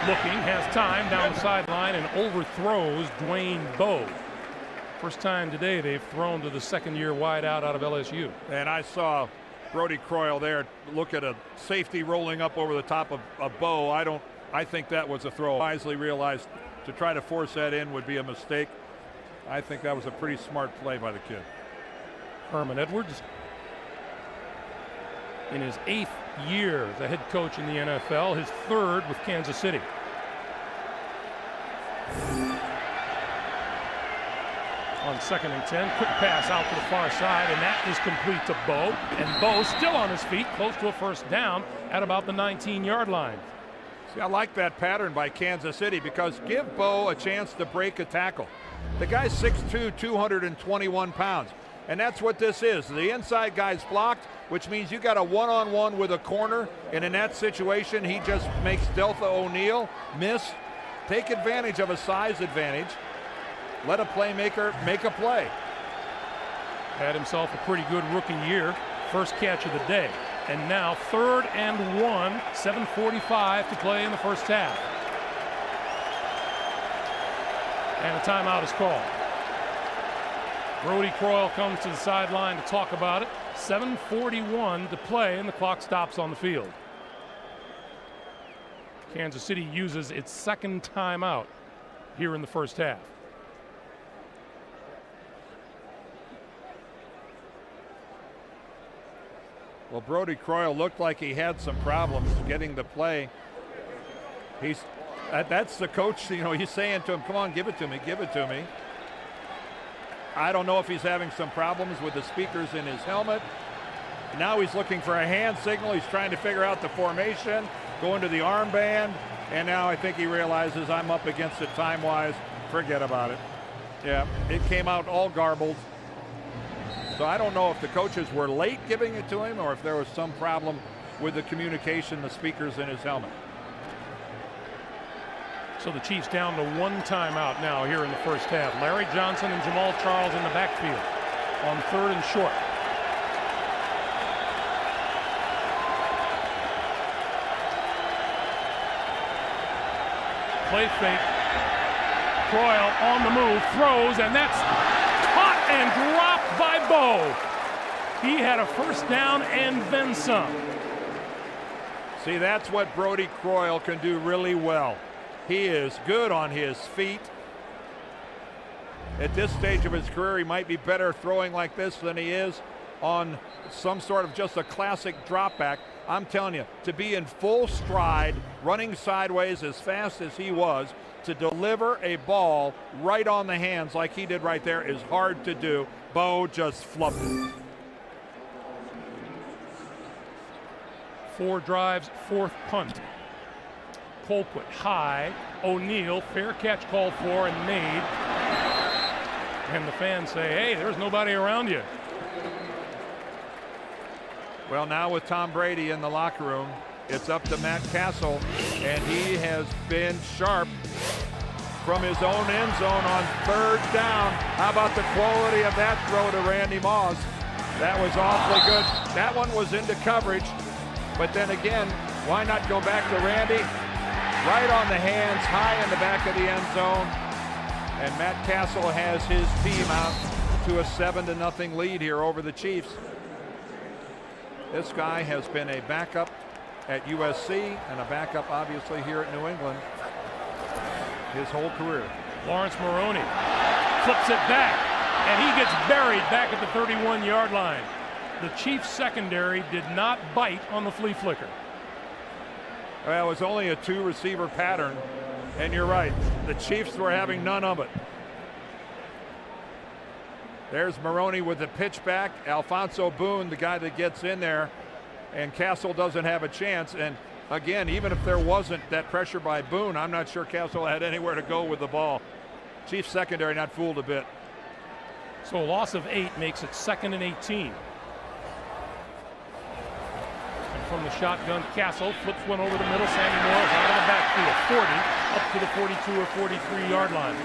looking, has time down the sideline and overthrows Dwayne Bowe. First time today they've thrown to the second-year wideout out of LSU. And I saw Brody Croyle there look at a safety rolling up over the top of Bowe. I think that was a throw. Wisely realized to try to force that in would be a mistake. I think that was a pretty smart play by the kid. Herman Edwards, in his 8th year as a head coach in the NFL, his 3rd with Kansas City. On 2nd and 10, quick pass out to the far side, and that is complete to Bowe. And Bowe still on his feet, close to a first down at about the 19-yard line. See, I like that pattern by Kansas City because give Bowe a chance to break a tackle. The guy's 6'2", 221 pounds. And that's what this is. The inside guy's blocked, which means you got a one-on-one with a corner. And in that situation, he just makes Deltha O'Neal miss. Take advantage of a size advantage. Let a playmaker make a play. Had himself a pretty good rookie year. First catch of the day. And now 3rd and 1, 7:45 to play in the first half. And a timeout is called. Brody Croyle comes to the sideline to talk about it. 7:41 to play and the clock stops on the field. Kansas City uses its 2nd timeout here in the first half. Well, Brody Croyle looked like he had some problems getting the play. That's the coach, he's saying to him, come on, give it to me, give it to me. I don't know if he's having some problems with the speakers in his helmet. Now he's looking for a hand signal. He's trying to figure out the formation, going to the armband, and now I think he realizes I'm up against it time-wise. Forget about it. Yeah, it came out all garbled. So I don't know if the coaches were late giving it to him or if there was some problem with the communication, the speakers in his helmet. So the Chiefs down to 1 timeout now here in the first half. Larry Johnson and Jamal Charles in the backfield on 3rd and short. Play fake. Croyle on the move, throws, and that's caught and dropped by Bowe. He had a first down and then some. See, that's what Brody Croyle can do really well. He is good on his feet. At this stage of his career, he might be better throwing like this than he is on some sort of just a classic drop back. I'm telling you, to be in full stride, running sideways as fast as he was, to deliver a ball right on the hands like he did right there is hard to do. Bowe just flubbed it. 4 drives, 4th punt. Colquitt high, O'Neal, fair catch called for and made. And the fans say, hey, there's nobody around you. Well, now with Tom Brady in the locker room, it's up to Matt Castle, and he has been sharp from his own end zone on 3rd down. How about the quality of that throw to Randy Moss? That was awfully good. That one was into coverage, but then again, why not go back to Randy? Right on the hands, high in the back of the end zone. And Matt Castle has his team out to a 7-0 lead here over the Chiefs. This guy has been a backup at USC and a backup obviously here at New England his whole career. Lawrence Maroney flips it back, and he gets buried back at the 31-yard line. The Chiefs secondary did not bite on the flea flicker. Well, it was only a 2-receiver pattern, and you're right. The Chiefs were having none of it. There's Maroney with the pitch back. Alfonso Boone, the guy that gets in there, and Castle doesn't have a chance. And again, even if there wasn't that pressure by Boone, I'm not sure Castle had anywhere to go with the ball. Chiefs secondary not fooled a bit. So a loss of 8 makes it 2nd and 18. And from the shotgun, Castle flips one over the middle. Sammy Morris out of the backfield, 40 up to the 42 or 43-yard line.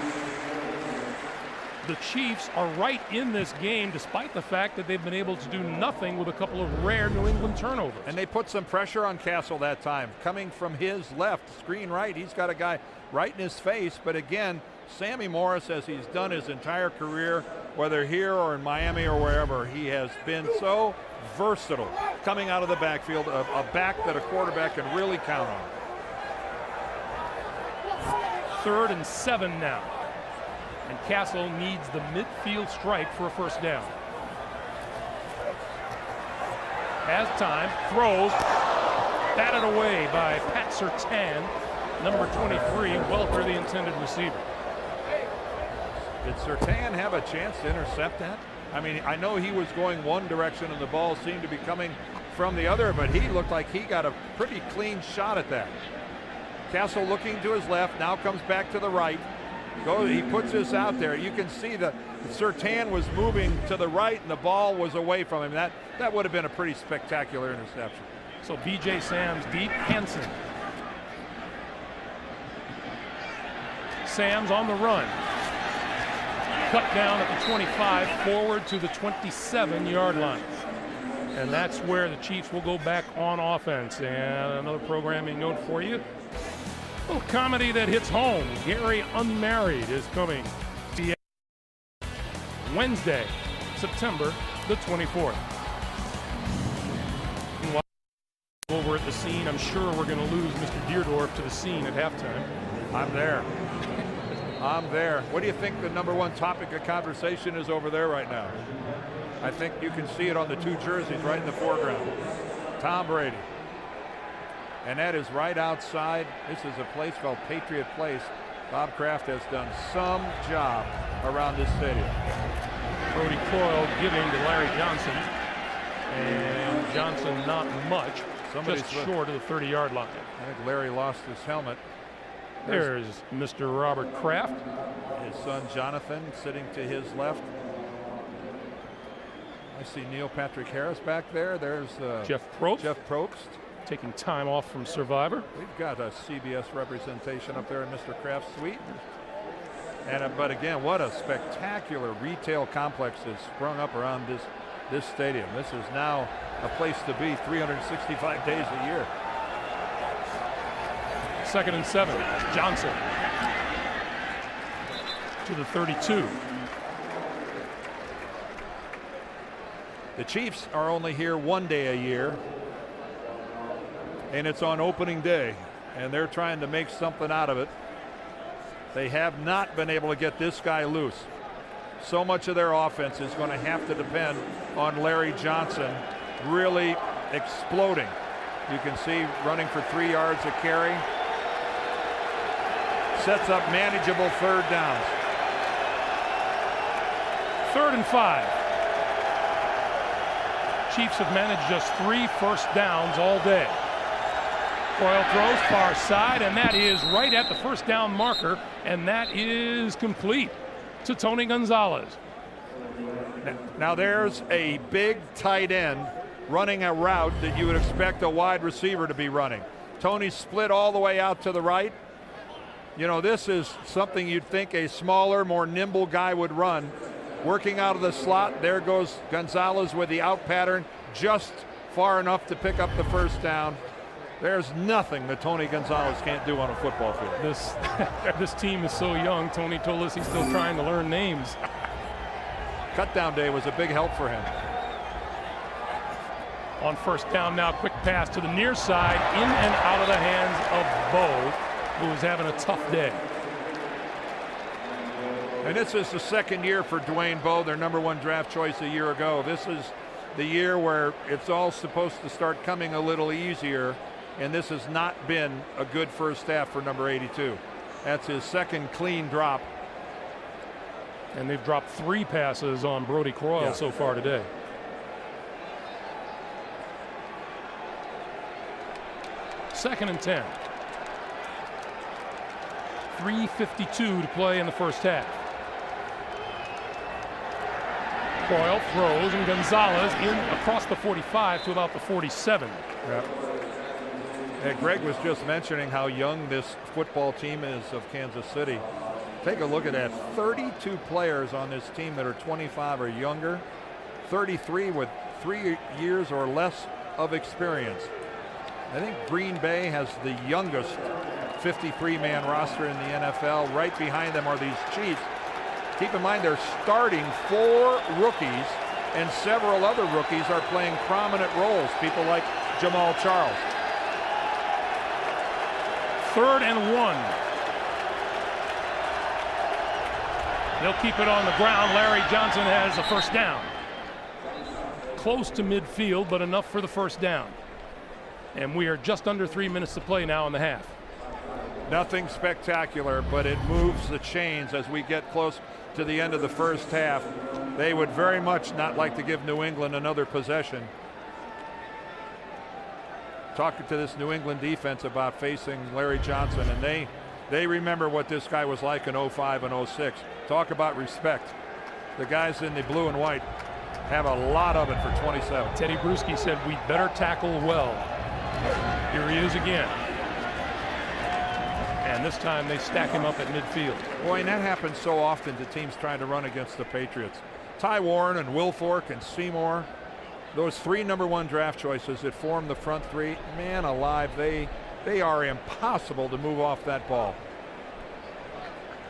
The Chiefs are right in this game despite the fact that they've been able to do nothing with a couple of rare New England turnovers. And they put some pressure on Castle that time. Coming from his left, screen right, he's got a guy right in his face. But again, Sammy Morris, as he's done his entire career, whether here or in Miami or wherever, he has been so versatile coming out of the backfield, a back that a quarterback can really count on. 3rd and 7 now. And Castle needs the midfield stripe for a first down. Has time, throws, batted away by Pat Surtain, number 23, Welker, the intended receiver. Did Surtain have a chance to intercept that? I mean, I know he was going one direction and the ball seemed to be coming from the other, but he looked like he got a pretty clean shot at that. Castle looking to his left, now comes back to the right. He puts this out there. You can see that Surtain was moving to the right and the ball was away from him. That would have been a pretty spectacular interception. So B.J. Sams deep, Hansen. Sams on the run. Cut down at the 25, forward to the 27-yard line. And that's where the Chiefs will go back on offense. And another programming note for you. A little comedy that hits home. Gary Unmarried is coming to Wednesday, September the 24th. Over at the scene, I'm sure we're going to lose Mr. Deerdorf to the scene at halftime. I'm there. I'm there. What do you think the number one topic of conversation is over there right now? I think you can see it on the 2 jerseys right in the foreground. Tom Brady. And that is right outside. This is a place called Patriot Place. Bob Kraft has done some job around this stadium. Brody Coyle giving to Larry Johnson. And Johnson not much. Just short of the 30-yard line. I think Larry lost his helmet. There's Mr. Robert Kraft. His son Jonathan sitting to his left. I see Neil Patrick Harris back there. There's Jeff Probst. Taking time off from Survivor. We've got a CBS representation up there in Mr. Kraft's suite. And but again, what a spectacular retail complex has sprung up around this stadium. This is now a place to be 365 days a year. 2nd and 7. Johnson to the 32. The Chiefs are only here one day a year, and it's on opening day, and they're trying to make something out of it. They have not been able to get this guy loose. So much of their offense is going to have to depend on Larry Johnson really exploding. You can see running for 3 yards a carry. Sets up manageable 3rd downs. 3rd and 5. Chiefs have managed just 3 first downs all day. Coyle throws far side, and that is right at the first down marker, and that is complete to Tony Gonzalez. Now there's a big tight end running a route that you would expect a wide receiver to be running. Tony split all the way out to the right. You know, this is something you'd think a smaller, more nimble guy would run. Working out of the slot, there goes Gonzalez with the out pattern, just far enough to pick up the first down. There's nothing that Tony Gonzalez can't do on a football field. This team is so young. Tony told us he's still trying to learn names. Cutdown day was a big help for him. On first down now, quick pass to the near side, in and out of the hands of Bo, who is having a tough day. And this is the 2nd year for Dwayne Bowe, their number 1 draft choice a year ago. This is the year where it's all supposed to start coming a little easier, and this has not been a good first half for number 82. That's his 2nd clean drop. And they've dropped 3 passes on Brody Coyle so far today. 2nd and 10. 3:52 to play in the first half. Coyle throws, and Gonzalez in across the 45 to about the 47. And Greg was just mentioning how young this football team is of Kansas City. Take a look at that. 32 players on this team that are 25 or younger. 33 with 3 years or less of experience. I think Green Bay has the youngest 53-man roster in the NFL. Right behind them are these Chiefs. Keep in mind they're starting 4 rookies, and several other rookies are playing prominent roles. People like Jamal Charles. 3rd and 1. They'll keep it on the ground. Larry Johnson has a first down. Close to midfield, but enough for the first down. And we are just under 3 minutes to play now in the half. Nothing spectacular, but it moves the chains as we get close to the end of the first half. They would very much not like to give New England another possession. Talking to this New England defense about facing Larry Johnson, and they remember what this guy was like in 05 and 06. Talk about respect. The guys in the blue and white have a lot of it for 27. Teddy Bruschi said we'd better tackle well. Here he is again. And this time they stack him up at midfield. Boy, and that happens so often to teams trying to run against the Patriots. Ty Warren and Wilfork and Seymour, those 3 #1 draft choices that form the front 3, man alive, they are impossible to move off that ball.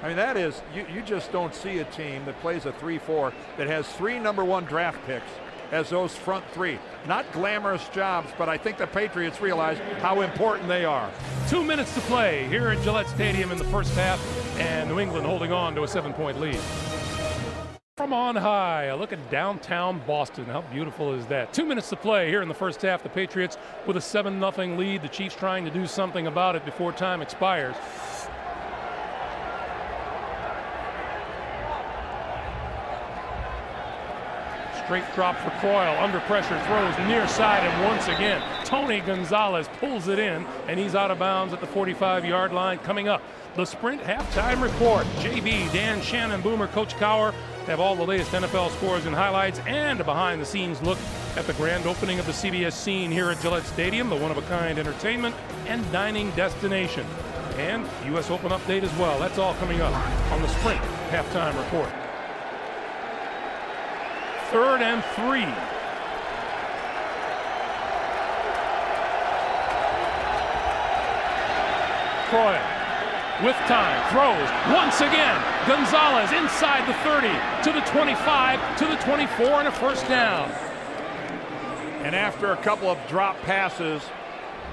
I mean, that is, you just don't see a team that plays a 3-4 that has 3 #1 draft picks as those front 3. Not glamorous jobs, but I think the Patriots realize how important they are. 2 minutes to play here at Gillette Stadium in the first half, and New England holding on to a 7-point lead. From on high, a look at downtown Boston. How beautiful is that? 2 minutes to play here in the first half. The Patriots with a 7-0 lead. The Chiefs trying to do something about it before time expires. Straight drop for Coyle, under pressure, throws near side, and once again, Tony Gonzalez pulls it in, and he's out of bounds at the 45-yard line. Coming up, the Sprint halftime report. JB, Dan Shannon, Boomer, Coach Cowher have all the latest NFL scores and highlights, and a behind-the-scenes look at the grand opening of the CBS scene here at Gillette Stadium, the one-of-a-kind entertainment and dining destination. And U.S. Open update as well. That's all coming up on the Sprint halftime report. 3rd and 3. Coyle with time, throws once again. Gonzalez inside the 30 to the 25 to the 24, and a first down. And after a couple of drop passes,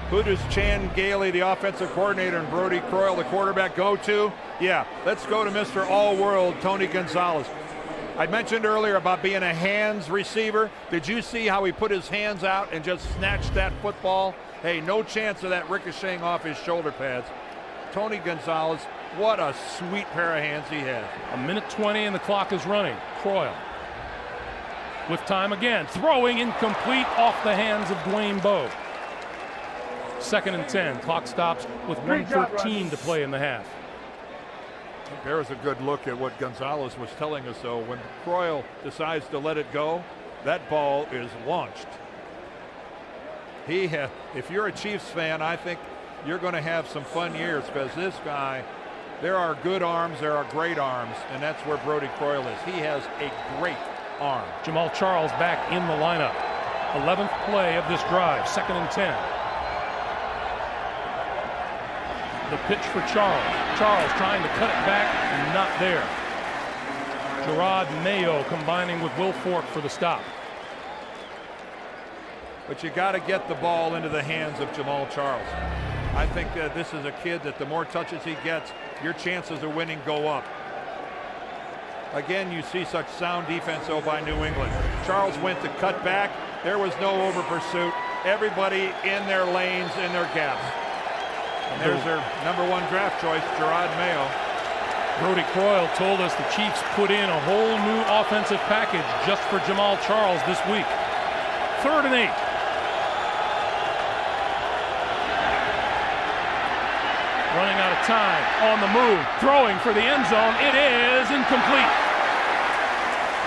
who does Chan Gailey, the offensive coordinator, and Brody Croyle, the quarterback, go to? Yeah, let's go to Mr. All-World, Tony Gonzalez. I mentioned earlier about being a hands receiver. Did you see how he put his hands out and just snatched that football? Hey, no chance of that ricocheting off his shoulder pads. Tony Gonzalez, what a sweet pair of hands he has. 1:20 and the clock is running. Croyle with time again, throwing incomplete off the hands of Dwayne Bowe. 2nd and 10. Clock stops with 1:13 to play in the half. There's a good look at what Gonzalez was telling us, though. When Croyle decides to let it go, that ball is launched. If you're a Chiefs fan, I think you're going to have some fun years, because this guy, there are good arms, there are great arms, and that's where Brody Croyle is. He has a great arm. Jamal Charles back in the lineup. 11th play of this drive, 2nd and 10. The pitch for Charles. Charles trying to cut it back, not there. Gerard Mayo combining with Wilfork for the stop. But you got to get the ball into the hands of Jamal Charles. I think that this is a kid that the more touches he gets, your chances of winning go up. Again, you see such sound defense, though, by New England. Charles went to cut back. There was no over pursuit. Everybody in their lanes, in their gaps. And there's their #1 draft choice, Gerard Mayo. Brody Croyle told us the Chiefs put in a whole new offensive package just for Jamal Charles this week. 3rd and 8. time on the move, throwing for the end zone. It is incomplete.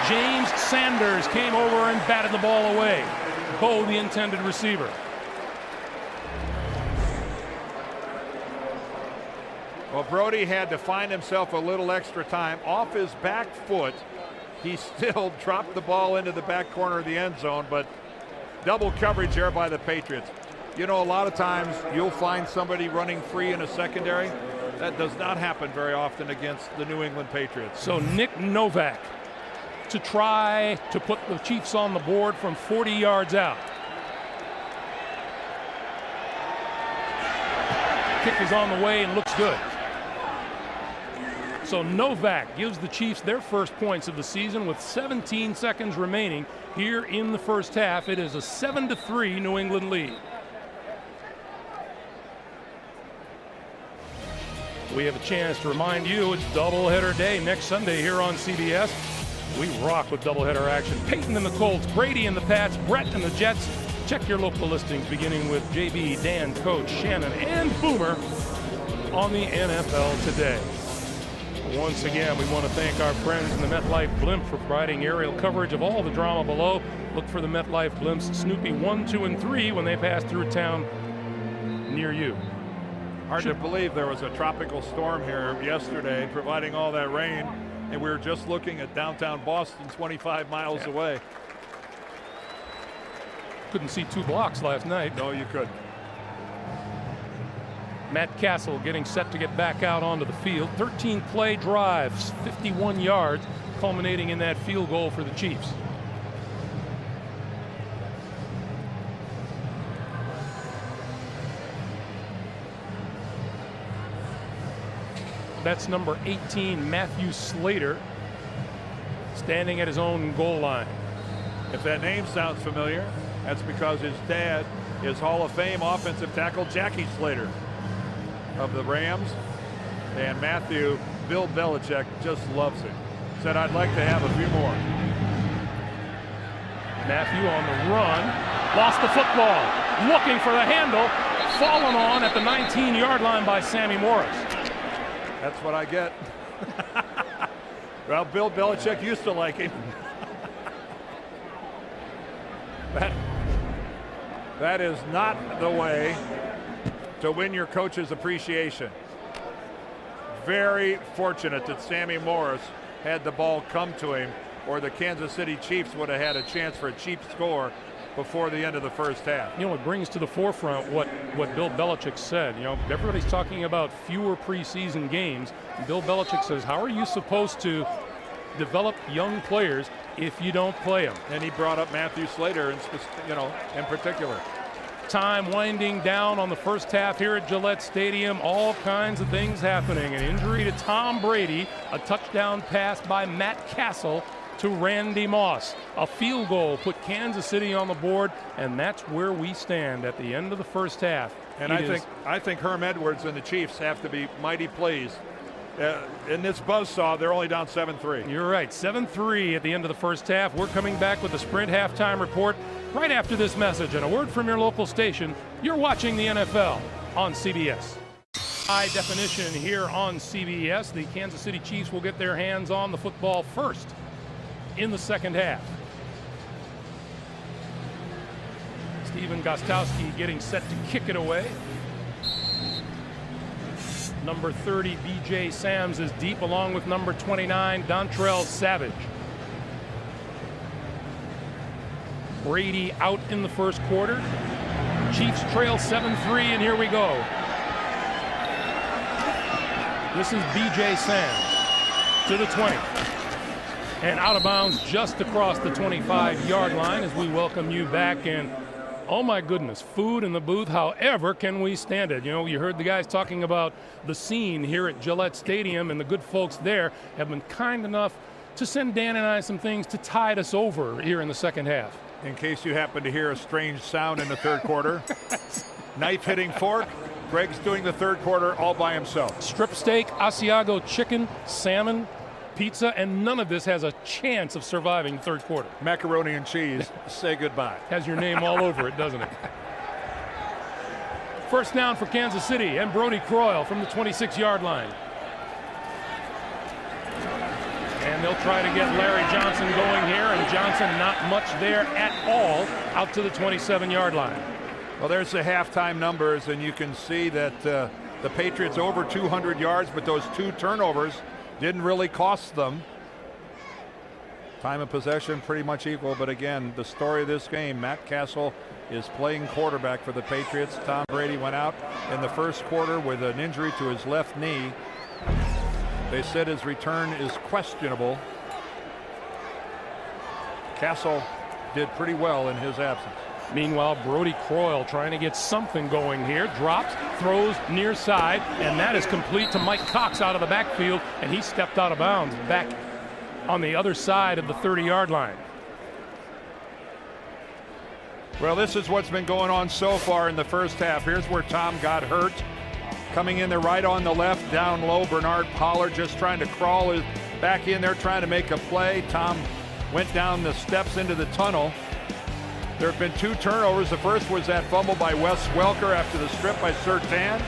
James Sanders came over and batted the ball away. Bo, the intended receiver. Well, Brody had to find himself a little extra time. Off his back foot, he still dropped the ball into the back corner of the end zone, but double coverage there by the Patriots. You know, a lot of times you'll find somebody running free in a secondary. That does not happen very often against the New England Patriots. So Nick Novak to try to put the Chiefs on the board from 40 yards out. Kick is on the way and looks good. So Novak gives the Chiefs their first points of the season with 17 seconds remaining here in the first half. It is a 7-3 New England lead. We have a chance to remind you it's doubleheader day next Sunday here on CBS. We rock with doubleheader action. Peyton and the Colts, Brady and the Pats, Brett and the Jets. Check your local listings beginning with JB, Dan, Coach, Shannon, and Boomer on the NFL Today. Once again, we want to thank our friends in the MetLife Blimp for providing aerial coverage of all the drama below. Look for the MetLife Blimps Snoopy 1, 2, and 3 when they pass through town near you. Hard to believe there was a tropical storm here yesterday providing all that rain, and we were just looking at downtown Boston 25 miles away. Couldn't see 2 blocks last night. No, you couldn't. Matt Castle getting set to get back out onto the field. 13 play drives, 51 yards, culminating in that field goal for the Chiefs. That's number 18, Matthew Slater, standing at his own goal line. If that name sounds familiar, that's because his dad is Hall of Fame offensive tackle Jackie Slater of the Rams. And Matthew, Bill Belichick just loves it. Said, I'd like to have a few more. Matthew on the run, lost the football, looking for the handle, fallen on at the 19-yard line by Sammy Morris. That's what I get. Well, Bill Belichick used to like him. That is not the way to win your coach's appreciation. Very fortunate that Sammy Morris had the ball come to him, or the Kansas City Chiefs would have had a chance for a cheap score before the end of the first half. You know, it brings to the forefront what Bill Belichick said. You know, everybody's talking about fewer preseason games. And Bill Belichick says, how are you supposed to develop young players if you don't play them? And he brought up Matthew Slater, in particular. Time winding down on the first half here at Gillette Stadium. All kinds of things happening. An injury to Tom Brady, a touchdown pass by Matt Castle to Randy Moss. A field goal put Kansas City on the board, and that's where we stand at the end of the first half. And I think Herm Edwards and the Chiefs have to be mighty pleased. In this buzzsaw, they're only down 7-3. You're right, 7-3 at the end of the first half. We're coming back with the Sprint halftime report right after this message and a word from your local station. You're watching the NFL on CBS. High definition here on CBS. The Kansas City Chiefs will get their hands on the football first in the second half. Steven Gostkowski getting set to kick it away. Number 30, B.J. Sams is deep, along with number 29, Dontrell Savage. Brady out in the first quarter. Chiefs trail 7-3, and here we go. This is B.J. Sams to the 20. And out of bounds just across the 25-yard line as we welcome you back. And oh my goodness, food in the booth, however can we stand it? You know, you heard the guys talking about the scene here at Gillette Stadium, and the good folks there have been kind enough to send Dan and I some things to tide us over here in the second half. In case you happen to hear a strange sound in the third quarter, knife hitting fork, Greg's doing the third quarter all by himself. Strip steak, Asiago chicken, salmon, pizza, and none of this has a chance of surviving the third quarter. Macaroni and cheese, say goodbye. Has your name all over it, doesn't it? First down for Kansas City and Brody Croyle from the 26-yard line. And they'll try to get Larry Johnson going here, and Johnson not much there at all out to the 27-yard line. Well, there's the halftime numbers, and you can see that the Patriots over 200 yards, but those 2 turnovers didn't really cost them. Time of possession pretty much equal, but again, the story of this game, Matt Castle is playing quarterback for the Patriots. Tom Brady went out in the first quarter with an injury to his left knee. They said his return is questionable. Castle did pretty well in his absence. Meanwhile, Brody Croyle trying to get something going here. Drops, throws near side, and that is complete to Mike Cox out of the backfield, and he stepped out of bounds back on the other side of the 30-yard line. Well, this is what's been going on so far in the first half. Here's where Tom got hurt. Coming in there right on the left, down low, Bernard Pollard just trying to crawl back in there, trying to make a play. Tom went down the steps into the tunnel. There have been 2 turnovers. The first was that fumble by Wes Welker after the strip by Surtain.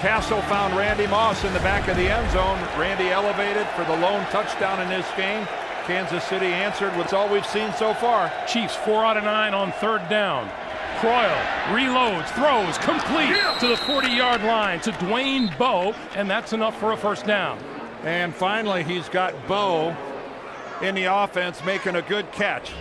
Castle found Randy Moss in the back of the end zone. Randy elevated for the lone touchdown in this game. Kansas City answered with all we've seen so far. Chiefs 4 out of 9 on 3rd down. Croyle reloads, throws, complete to the 40-yard line to Dwayne Bowe, and that's enough for a first down. And finally, he's got Bowe in the offense making a good catch.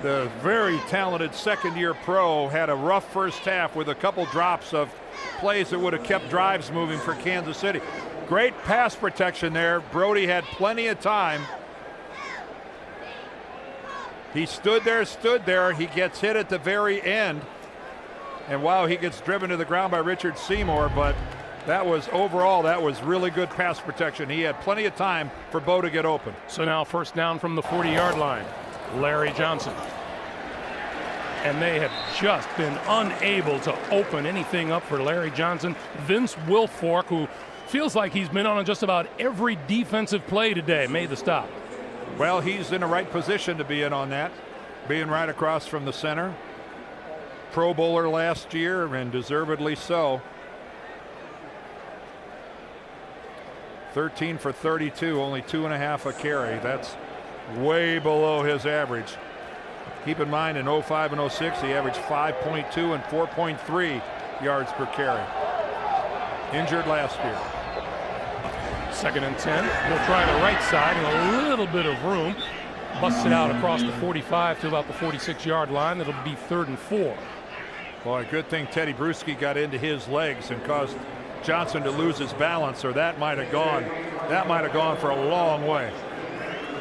The very talented second-year pro had a rough first half with a couple drops of plays that would have kept drives moving for Kansas City. Great pass protection there. Brody had plenty of time. He stood there. He gets hit at the very end. And wow, he gets driven to the ground by Richard Seymour, but that was really good pass protection. He had plenty of time for Bowe to get open. So now first down from the 40-yard line. Larry Johnson. And they have just been unable to open anything up for Larry Johnson. Vince Wilfork, who feels like he's been on just about every defensive play today, made the stop. Well, he's in the right position to be in on that, being right across from the center. Pro Bowler last year, and deservedly so. 13 for 32, only 2.5 a carry. That's way below his average. Keep in mind, in 05 and 06, he averaged 5.2 and 4.3 yards per carry. Injured last year. 2nd and 10. He'll try the right side and a little bit of room. Busts it out across the 45 to about the 46-yard line. It'll be 3rd and 4. Boy, good thing Teddy Bruschi got into his legs and caused Johnson to lose his balance, or that might have gone for a long way.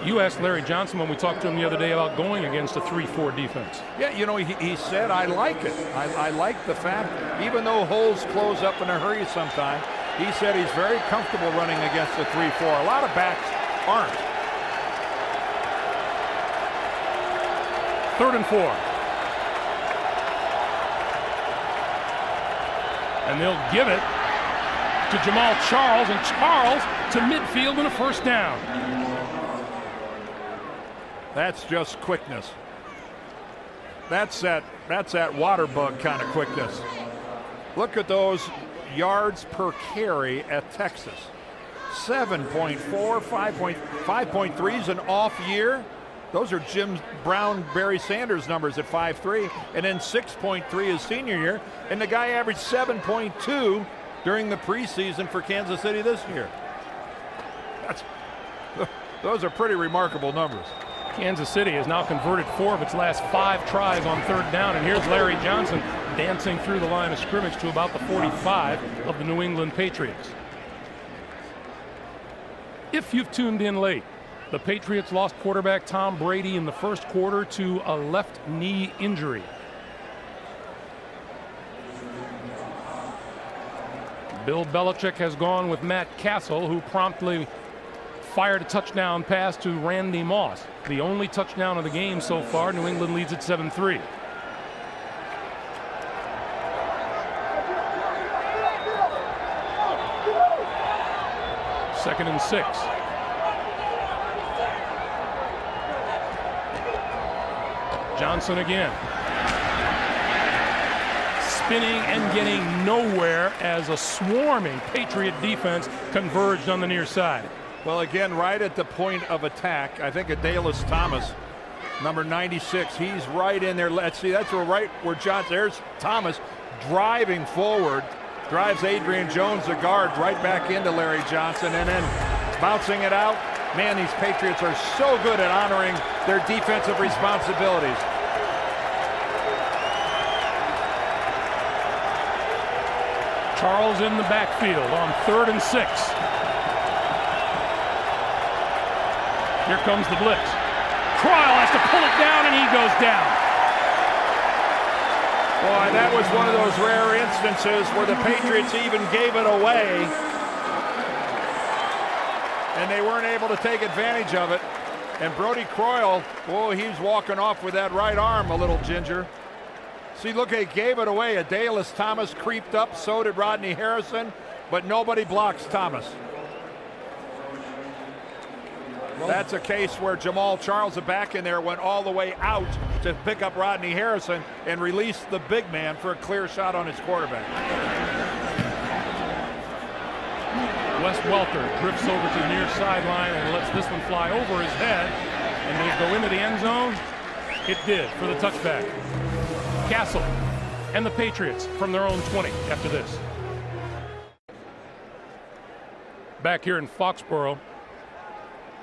You asked Larry Johnson when we talked to him the other day about going against a 3-4 defense. Yeah, you know, he said, I like it. I like the fact, even though holes close up in a hurry sometimes, he said he's very comfortable running against a 3-4. A lot of backs aren't. 3rd and 4. And they'll give it to Jamal Charles, and Charles to midfield and a first down. That's just quickness. That's that water bug kind of quickness. Look at those yards per carry at Texas. 7.4, 5.3 is an off year. Those are Jim Brown, Barry Sanders numbers at 5.3, and then 6.3 his senior year. And the guy averaged 7.2 during the preseason for Kansas City this year. Those are pretty remarkable numbers. Kansas City has now converted 4 of its last 5 tries on 3rd down, and here's Larry Johnson dancing through the line of scrimmage to about the 45 of the New England Patriots. If you've tuned in late, the Patriots lost quarterback Tom Brady in the first quarter to a left knee injury. Bill Belichick has gone with Matt Castle, who promptly fired a touchdown pass to Randy Moss. The only touchdown of the game so far. New England leads at 7-3. Second and 6. Johnson again. spinning and getting nowhere as a swarming Patriot defense converged on the near side. Well, again, right at the point of attack, I think Adalis Thomas, number 96, he's right in there. Let's see, that's right where there's Thomas driving forward, drives Adrian Jones, the guard, right back into Larry Johnson, and then bouncing it out. Man, these Patriots are so good at honoring their defensive responsibilities. Charles in the backfield on 3rd and 6. Here comes the blitz. Croyle has to pull it down, and he goes down. Boy, that was one of those rare instances where the Patriots even gave it away, and they weren't able to take advantage of it. And Brody Croyle, oh, he's walking off with that right arm, a little ginger. See, look, he gave it away. Adalis Thomas creeped up, so did Rodney Harrison, but nobody blocks Thomas. That's a case where Jamal Charles, the back in there, went all the way out to pick up Rodney Harrison and release the big man for a clear shot on his quarterback. Wes Welker drifts over to the near sideline and lets this one fly over his head. And will it go into the end zone? It did for the touchback. Castle and the Patriots from their own 20 after this. Back here in Foxborough,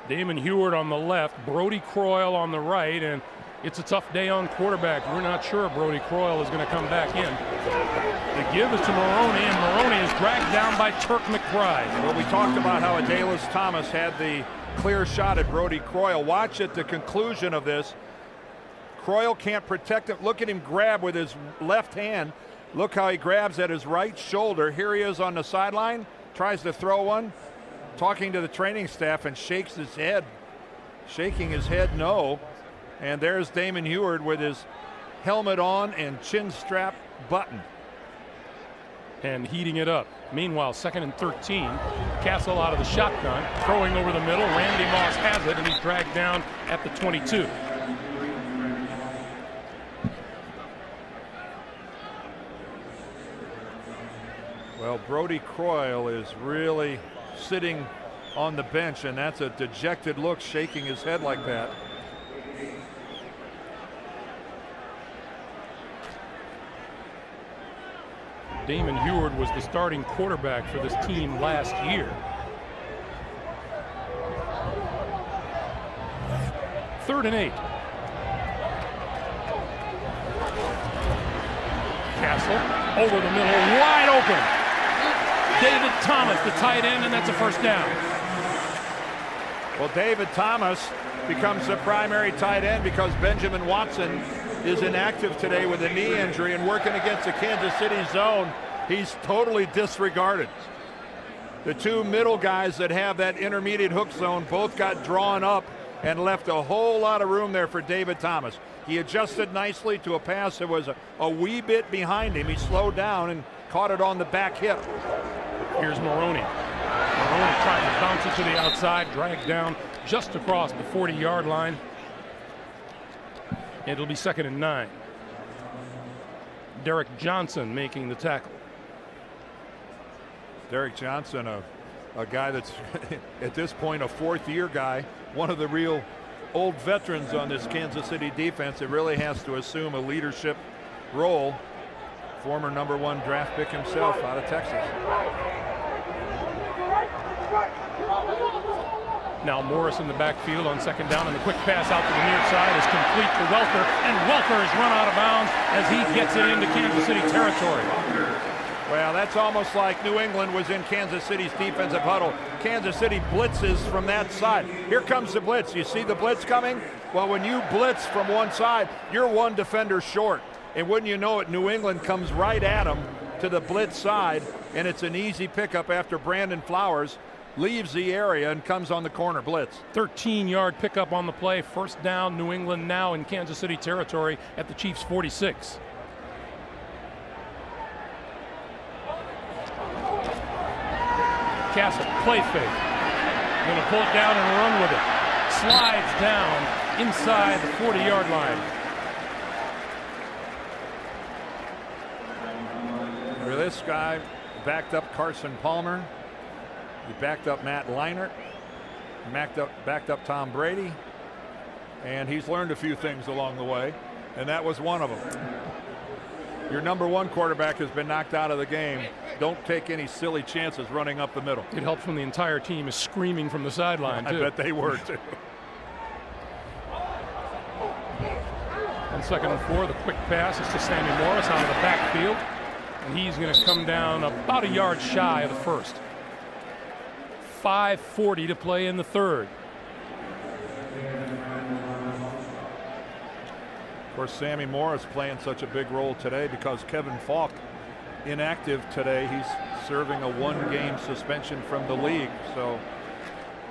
Damon Heward on the left, Brody Croyle on the right, and it's a tough day on quarterback. We're not sure Brody Croyle is going to come back in. The give is to Maroney, and Maroney is dragged down by Turk McBride. Well, we talked about how Adalis Thomas had the clear shot at Brody Croyle. Watch at the conclusion of this. Croyle can't protect him. Look at him grab with his left hand. Look how he grabs at his right shoulder. Here he is on the sideline, tries to throw one, talking to the training staff, and shakes his head. Shaking his head no. And there's Damon Heward with his helmet on and chin strap buttoned. And heating it up. Meanwhile, 2nd and 13. Castle out of the shotgun, throwing over the middle. Randy Moss has it, and he's dragged down at the 22. Well, Brody Croyle is really sitting on the bench, and that's a dejected look, shaking his head like that. Damon Heward was the starting quarterback for this team last year. 3rd and 8. Castle over the middle, wide open. David Thomas, the tight end, and that's a first down. Well, David Thomas becomes the primary tight end because Benjamin Watson is inactive today with a knee injury, and working against the Kansas City zone, he's totally disregarded. The two middle guys that have that intermediate hook zone both got drawn up and left a whole lot of room there for David Thomas. He adjusted nicely to a pass that was a wee bit behind him. He slowed down and caught it on the back hip. Here's Maroney. Maroney trying to bounce it to the outside, dragged down just across the 40-yard line. It'll be 2nd and 9. Derek Johnson making the tackle. Derek Johnson, a guy that's at this point a 4th-year guy, one of the real old veterans on this Kansas City defense that really has to assume a leadership role. Former #1 draft pick himself out of Texas. Now Morris in the backfield on 2nd down, and the quick pass out to the near side is complete to Welker, and Welker is run out of bounds as he gets it into Kansas City territory. Well, that's almost like New England was in Kansas City's defensive huddle. Kansas City blitzes from that side. Here comes the blitz. You see the blitz coming? Well, when you blitz from one side, you're one defender short. And wouldn't you know it, New England comes right at them to the blitz side, and it's an easy pickup after Brandon Flowers leaves the area and comes on the corner blitz. 13-yard pickup on the play. First down, New England now in Kansas City territory at the Chiefs' 46. Castle, play fake. Going to pull it down and run with it. Slides down inside the 40-yard line. where this guy backed up Carson Palmer. He backed up Matt Leinart. Backed up Tom Brady. And he's learned a few things along the way, and that was one of them. Your number one quarterback has been knocked out of the game. Don't take any silly chances running up the middle. It helps when the entire team is screaming from the sideline, too. I bet they were, too. On 2nd and 4, the quick pass is to Sammy Morris out of the backfield. And he's going to come down about a yard shy of the first. 5:40 to play in the third. Of course, Sammy Morris playing such a big role today because Kevin Falk inactive today. He's serving a 1-game suspension from the league. So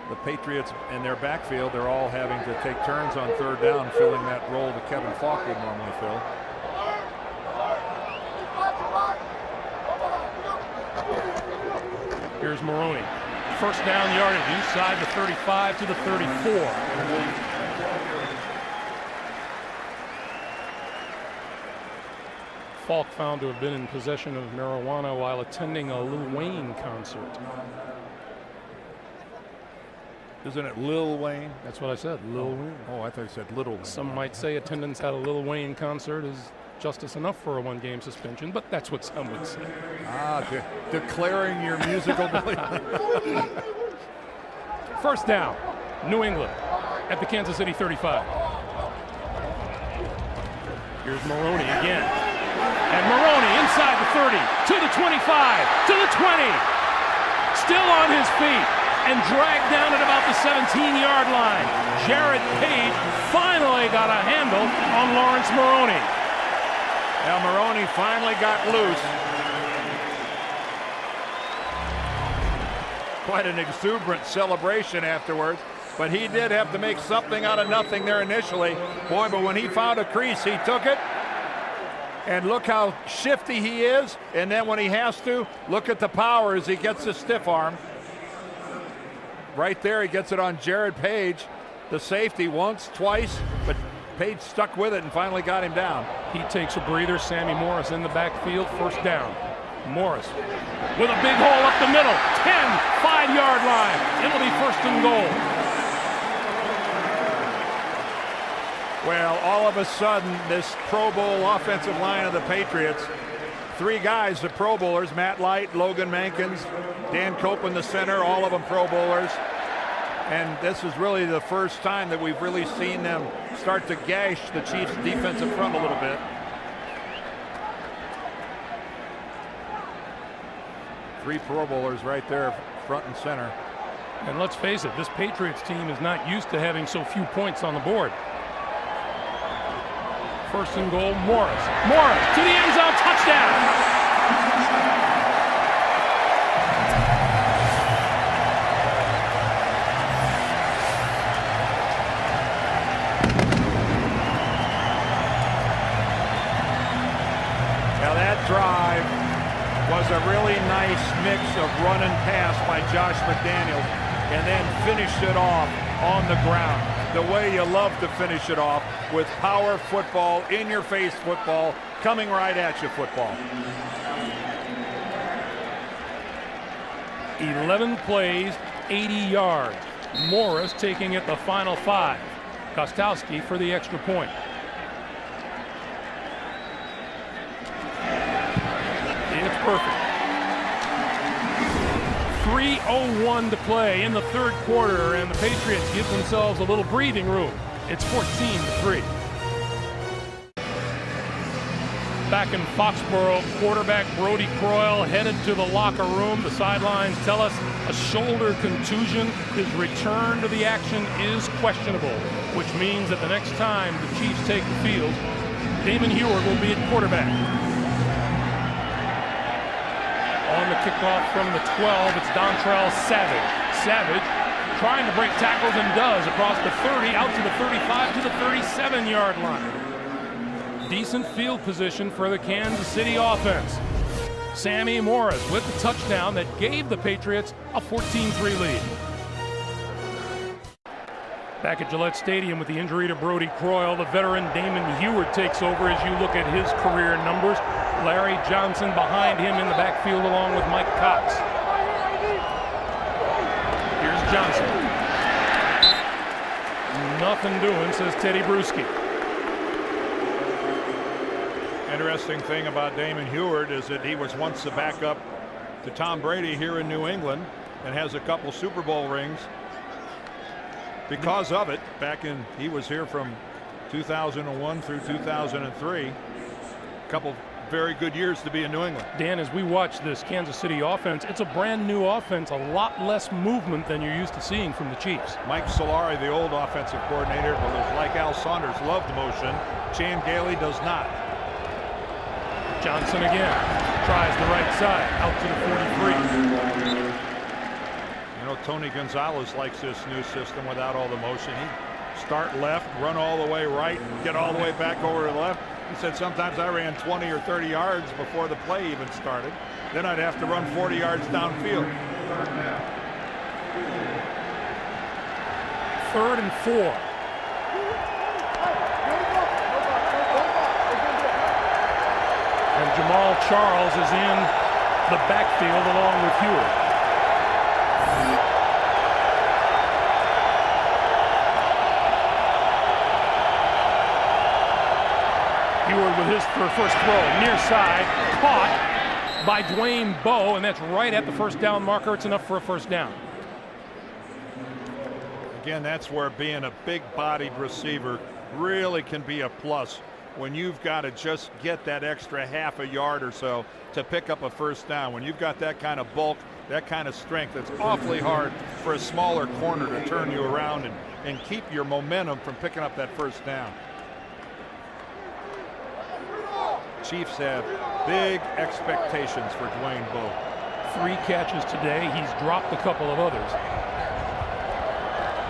the Patriots in their backfield, they're all having to take turns on 3rd down, filling that role that Kevin Falk would normally fill. Here's Maroney. 1st down yardage inside the 35 to the 34. Falk found to have been in possession of marijuana while attending a Lil Wayne concert. Isn't it Lil Wayne? That's what I said, Lil Wayne. Oh, I thought you said Little Wayne. Some might say attendance at a Lil Wayne concert is justice enough for a 1-game suspension, but that's what some would say. Declaring your musical belief. 1st down, New England at the Kansas City 35. Here's Maroney again. And Maroney inside the 30, to the 25, to the 20. Still on his feet and dragged down at about the 17-yard line. Jared Page finally got a handle on Lawrence Maroney. Now Maroney finally got loose. Quite an exuberant celebration afterwards, but he did have to make something out of nothing there initially. Boy, but when he found a crease, he took it. And look how shifty he is. And then when he has to, look at the power as he gets the stiff arm. Right there, he gets it on Jared Page, the safety, once, twice, but Page stuck with it and finally got him down. He takes a breather. Sammy Morris in the backfield, 1st down. Morris with a big hole up the middle, 10, 5-yard line. It'll be 1st and goal. Well, all of a sudden, this Pro Bowl offensive line of the Patriots, 3 guys, the Pro Bowlers, Matt Light, Logan Mankins, Dan Copeland, the center, all of them Pro Bowlers. And this is really the first time that we've really seen them start to gash the Chiefs' defensive front a little bit. Three Pro Bowlers right there, front and center. And let's face it, this Patriots team is not used to having so few points on the board. 1st and goal, Morris. Morris to the end zone, touchdown! Now that drive was a really nice mix of run and pass by Josh McDaniels, and then finished it off on the ground. The way you love to finish it off, with power football, in-your-face football, coming right at you football. 11 plays, 80 yards. Morris taking it the final 5. Kostowski for the extra point. It's perfect. 3:01 to play in the 3rd quarter, and the Patriots give themselves a little breathing room. It's 14-3. Back in Foxborough, quarterback Brody Croyle headed to the locker room. The sidelines tell us a shoulder contusion. His return to the action is questionable, which means that the next time the Chiefs take the field, Damon Heward will be at quarterback. On the kickoff from the 12, it's Dontrell Savage. Savage trying to break tackles and does across the 30, out to the 35, to the 37-yard line. Decent field position for the Kansas City offense. Sammy Morris with the touchdown that gave the Patriots a 14-3 lead. Back at Gillette Stadium with the injury to Brody Croyle, the veteran Damon Heward takes over as you look at his career numbers. Larry Johnson behind him in the backfield along with Mike Cox. Here's Johnson. Nothing doing, says Teddy Bruschi. Interesting thing about Damon Heward is that he was once the backup to Tom Brady here in New England and has a couple Super Bowl rings because of it. He was here from 2001 through 2003. A couple very good years to be in New England. Dan, as we watch this Kansas City offense, it's a brand new offense, a lot less movement than you're used to seeing from the Chiefs. Mike Solari, the old offensive coordinator, was like Al Saunders, loved motion. Chan Gailey does not. Johnson again tries the right side out to the 43. You know, Tony Gonzalez likes this new system without all the motion. He'd start left, run all the way right, and get all the way back over to the left. He said sometimes I ran 20 or 30 yards before the play even started. Then I'd have to run 40 yards downfield. 3rd and 4. And Jamal Charles is in the backfield along with Heward. Heward with his first throw, near side, caught by Dwayne Bowe, and that's right at the first down marker. It's enough for a first down. Again, that's where being a big-bodied receiver really can be a plus. When you've got to just get that extra half a yard or so to pick up a first down. When you've got that kind of bulk, that kind of strength, it's awfully hard for a smaller corner to turn you around and keep your momentum from picking up that first down. Chiefs have big expectations for Dwayne Bowe. 3 catches today. He's dropped a couple of others.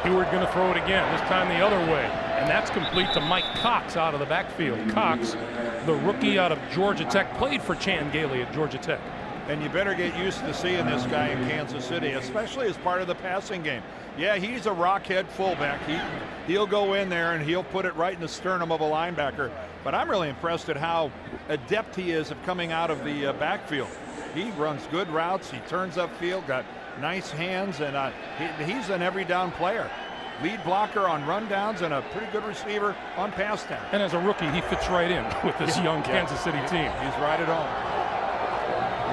Heward going to throw it again, this time the other way. And that's complete to Mike Cox out of the backfield. Cox, the rookie out of Georgia Tech, played for Chan Gailey at Georgia Tech. And you better get used to seeing this guy in Kansas City, especially as part of the passing game. Yeah, he's a rockhead fullback. He'll go in there and he'll put it right in the sternum of a linebacker. But I'm really impressed at how adept he is at coming out of the backfield. He runs good routes. He turns upfield, got nice hands, and he's an every down player. Lead blocker on rundowns and a pretty good receiver on pass down. And as a rookie, he fits right in with this young Kansas City team. He's right at home.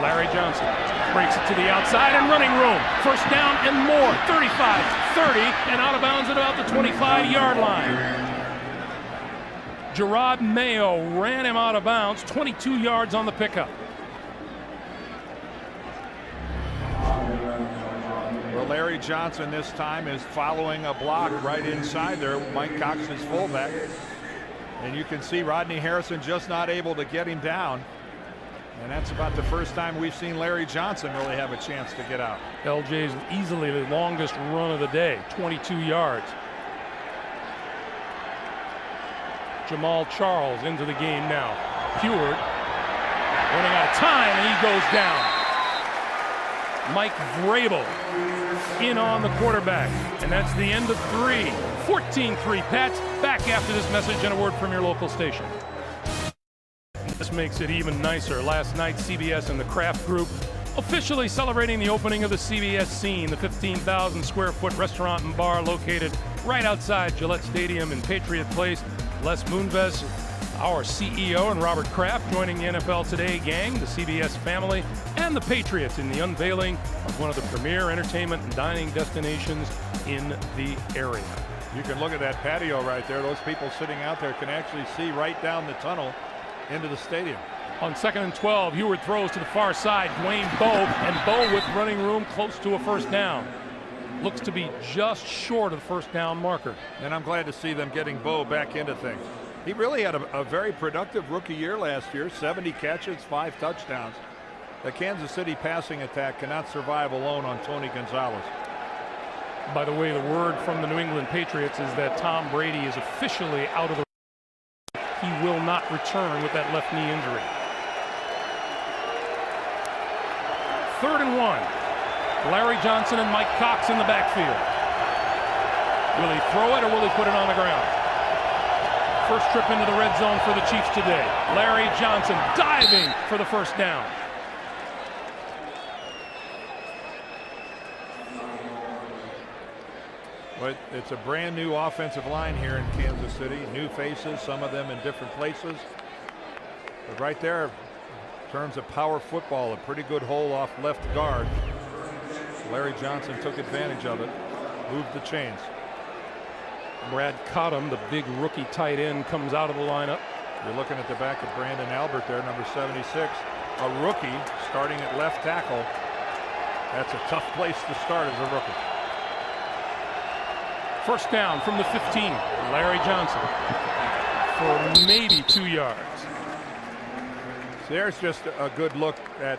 Larry Johnson breaks it to the outside and running room. First down and more. 35, 30, and out of bounds at about the 25-yard line. Gerard Mayo ran him out of bounds, 22 yards on the pickup. Well, Larry Johnson this time is following a block right inside there. Mike Cox is fullback. And you can see Rodney Harrison just not able to get him down. And that's about the first time we've seen Larry Johnson really have a chance to get out. LJ's easily the longest run of the day, 22 yards. Jamal Charles into the game now. Heward running out of time, and he goes down. Mike Vrabel in on the quarterback, and that's the end of 3. 14-3 Pats. Back after this message and a word from your local station. This makes it even nicer. Last night, CBS and the Kraft Group officially celebrating the opening of the CBS Scene, the 15,000 square foot restaurant and bar located right outside Gillette Stadium in Patriot Place. Les Moonves, our CEO, and Robert Kraft joining the NFL Today gang, the CBS family, and the Patriots in the unveiling of one of the premier entertainment and dining destinations in the area. You can look at that patio right there. Those people sitting out there can actually see right down the tunnel into the stadium. On 2nd and 12, Heward throws to the far side. Dwayne Bowe, and Bowe with running room close to a first down. Looks to be just short of the first down marker. And I'm glad to see them getting Bowe back into things. He really had a very productive rookie year last year. 70 catches, 5 touchdowns. The Kansas City passing attack cannot survive alone on Tony Gonzalez. By the way, the word from the New England Patriots is that Tom Brady is officially out of the. He will not return with that left knee injury. 3rd and 1. Larry Johnson and Mike Cox in the backfield. Will he throw it or will he put it on the ground? First trip into the red zone for the Chiefs today. Larry Johnson diving for the first down. But it's a brand new offensive line here in Kansas City. New faces, some of them in different places. But right there, in terms of power football, a pretty good hole off left guard. Larry Johnson took advantage of it, moved the chains. Brad Cottam, the big rookie tight end, comes out of the lineup. You're looking at the back of Brandon Albert there, number 76. A rookie starting at left tackle. That's a tough place to start as a rookie. First down from the 15. Larry Johnson for maybe 2 yards. So there's just a good look at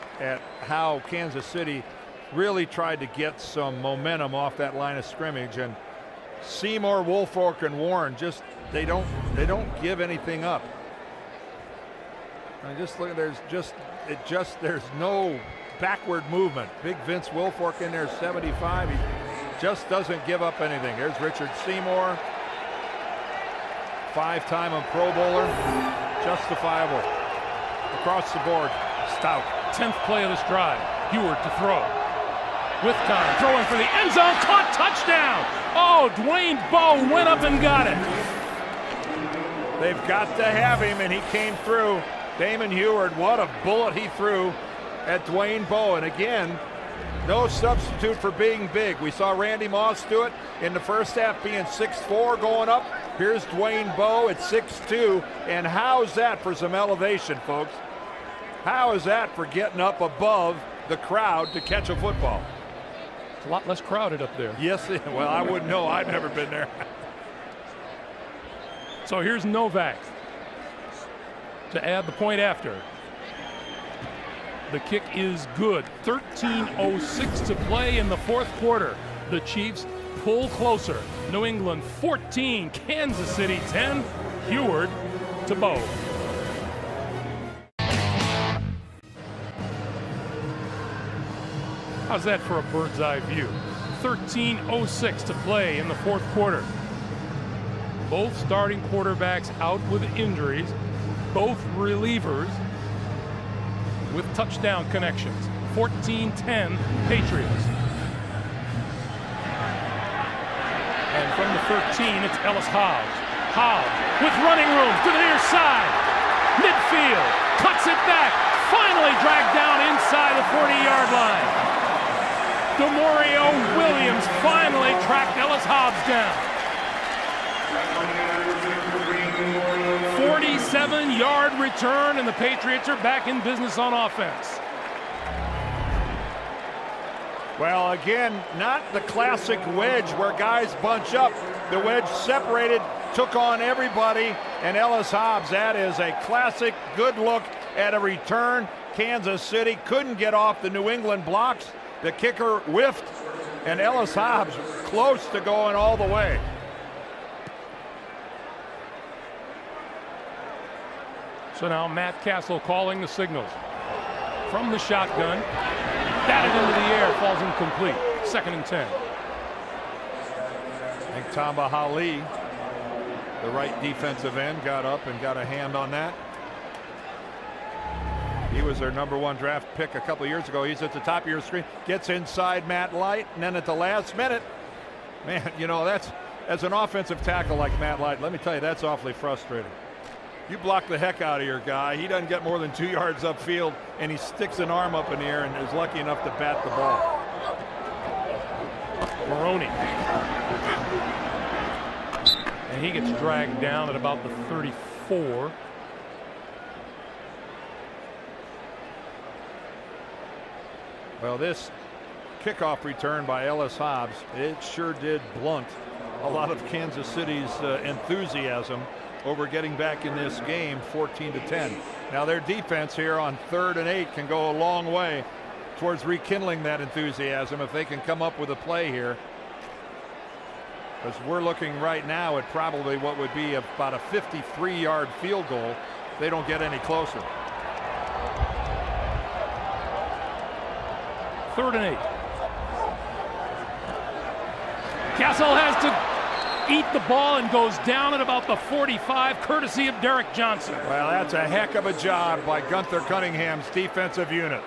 how Kansas City really tried to get some momentum off that line of scrimmage, and Seymour, Woolfolk, and Warren they don't give anything up. I just look, there's no backward movement. Big Vince Woolfolk in there, 75. He just doesn't give up anything. There's Richard Seymour, 5-time Pro Bowler, justifiable across the board. Stout. 10th play of this drive. Heward to throw. With time, throwing for the end zone, caught, touchdown! Oh, Dwayne Bowe went up and got it. They've got to have him, and he came through. Damon Heward, what a bullet he threw at Dwayne Bowe. And again, no substitute for being big. We saw Randy Moss do it in the first half, being 6'4", going up. Here's Dwayne Bowe at 6'2", and how's that for some elevation, folks? How is that for getting up above the crowd to catch a football? It's a lot less crowded up there. Yes, well, I wouldn't know. I've never been there. So here's Novak to add the point after. The kick is good. 13:06 to play in the fourth quarter. The Chiefs pull closer. New England 14, Kansas City 10. Heward to Bowe. How's that for a bird's eye view? 13:06 to play in the fourth quarter. Both starting quarterbacks out with injuries. Both relievers with touchdown connections. 14-10 Patriots. And from the 13, it's Ellis Hobbs. Hobbs with running room to the near side. Midfield, cuts it back. Finally dragged down inside the 40-yard line. Demario Williams finally tracked Ellis Hobbs down. 47-yard return, and the Patriots are back in business on offense. Well, again, not the classic wedge where guys bunch up. The wedge separated, took on everybody, and Ellis Hobbs, that is a classic good look at a return. Kansas City couldn't get off the New England blocks. The kicker whiffed, and Ellis Hobbs close to going all the way. So now Matt Castle calling the signals. From the shotgun, batted into the air, falls incomplete. 2nd and 10. I think Tamba Hali, the right defensive end, got up and got a hand on that. He was their #1 draft pick a couple years ago. He's at the top of your screen, gets inside Matt Light, and then at the last minute, man, you know, that's, as an offensive tackle like Matt Light, let me tell you, that's awfully frustrating. You block the heck out of your guy, he doesn't get more than 2 yards upfield, and he sticks an arm up in the air and is lucky enough to bat the ball. Maroney. And he gets dragged down at about the 34. Well, this kickoff return by Ellis Hobbs, it sure did blunt a lot of Kansas City's enthusiasm over getting back in this game, 14-10. Now their defense here on 3rd and 8 can go a long way towards rekindling that enthusiasm if they can come up with a play here. As we're looking right now at probably what would be about a 53-yard field goal if they don't get any closer. 3rd and 8. Castle has to eat the ball and goes down at about the 45, courtesy of Derek Johnson. Well, that's a heck of a job by Gunther Cunningham's defensive unit.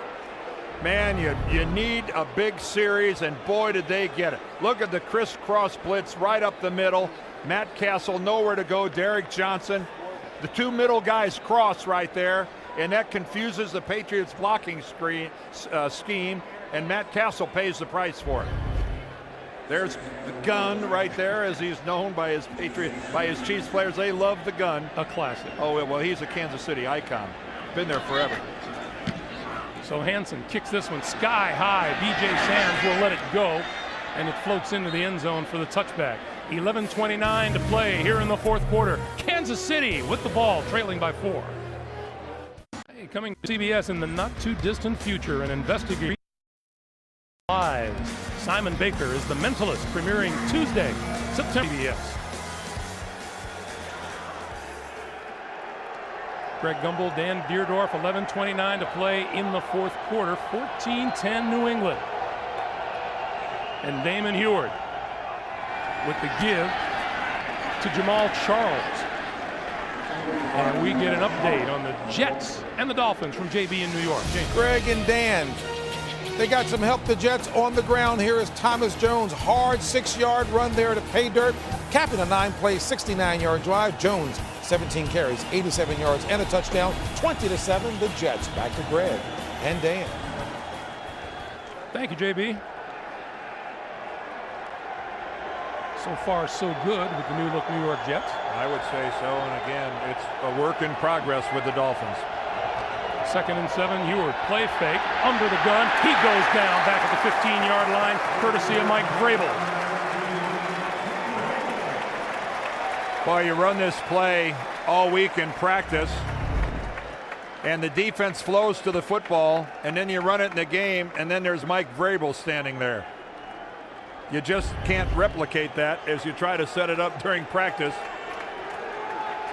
Man, you need a big series, and boy, did they get it. Look at the crisscross blitz right up the middle. Matt Castle nowhere to go. Derek Johnson. The two middle guys cross right there, and that confuses the Patriots blocking scheme, and Matt Castle pays the price for it. There's the gun right there, as he's known by his Chiefs players. They love the gun. A classic. Oh, well, he's a Kansas City icon. Been there forever. So Hansen kicks this one sky high. B.J. Sands will let it go, and it floats into the end zone for the touchback. 11:29 to play here in the fourth quarter. Kansas City with the ball, trailing by 4. Hey, coming to CBS in the not-too-distant future, an investigation lives. Simon Baker is The Mentalist, premiering Tuesday, September. CBS. Greg Gumbel, Dan Deerdorf, 11:29 to play in the fourth quarter. 14-10 New England. And Damon Heward with the give to Jamal Charles. And we get an update on the Jets and the Dolphins from JB in New York. James. Greg and Dan, they got some help, the Jets, on the ground. Here is Thomas Jones. Hard 6-yard run there to pay dirt, capping a 9-play, 69-yard drive. Jones, 17 carries, 87 yards, and a touchdown. 20-7, the Jets. Back to Greg and Dan. Thank you, JB. So far, so good with the new-look New York Jets. I would say so, and again, it's a work in progress with the Dolphins. 2nd and 7, Heward, play fake, under the gun. He goes down back at the 15-yard line, courtesy of Mike Vrabel. Well, you run this play all week in practice, and the defense flows to the football, and then you run it in the game, and then there's Mike Vrabel standing there. You just can't replicate that as you try to set it up during practice.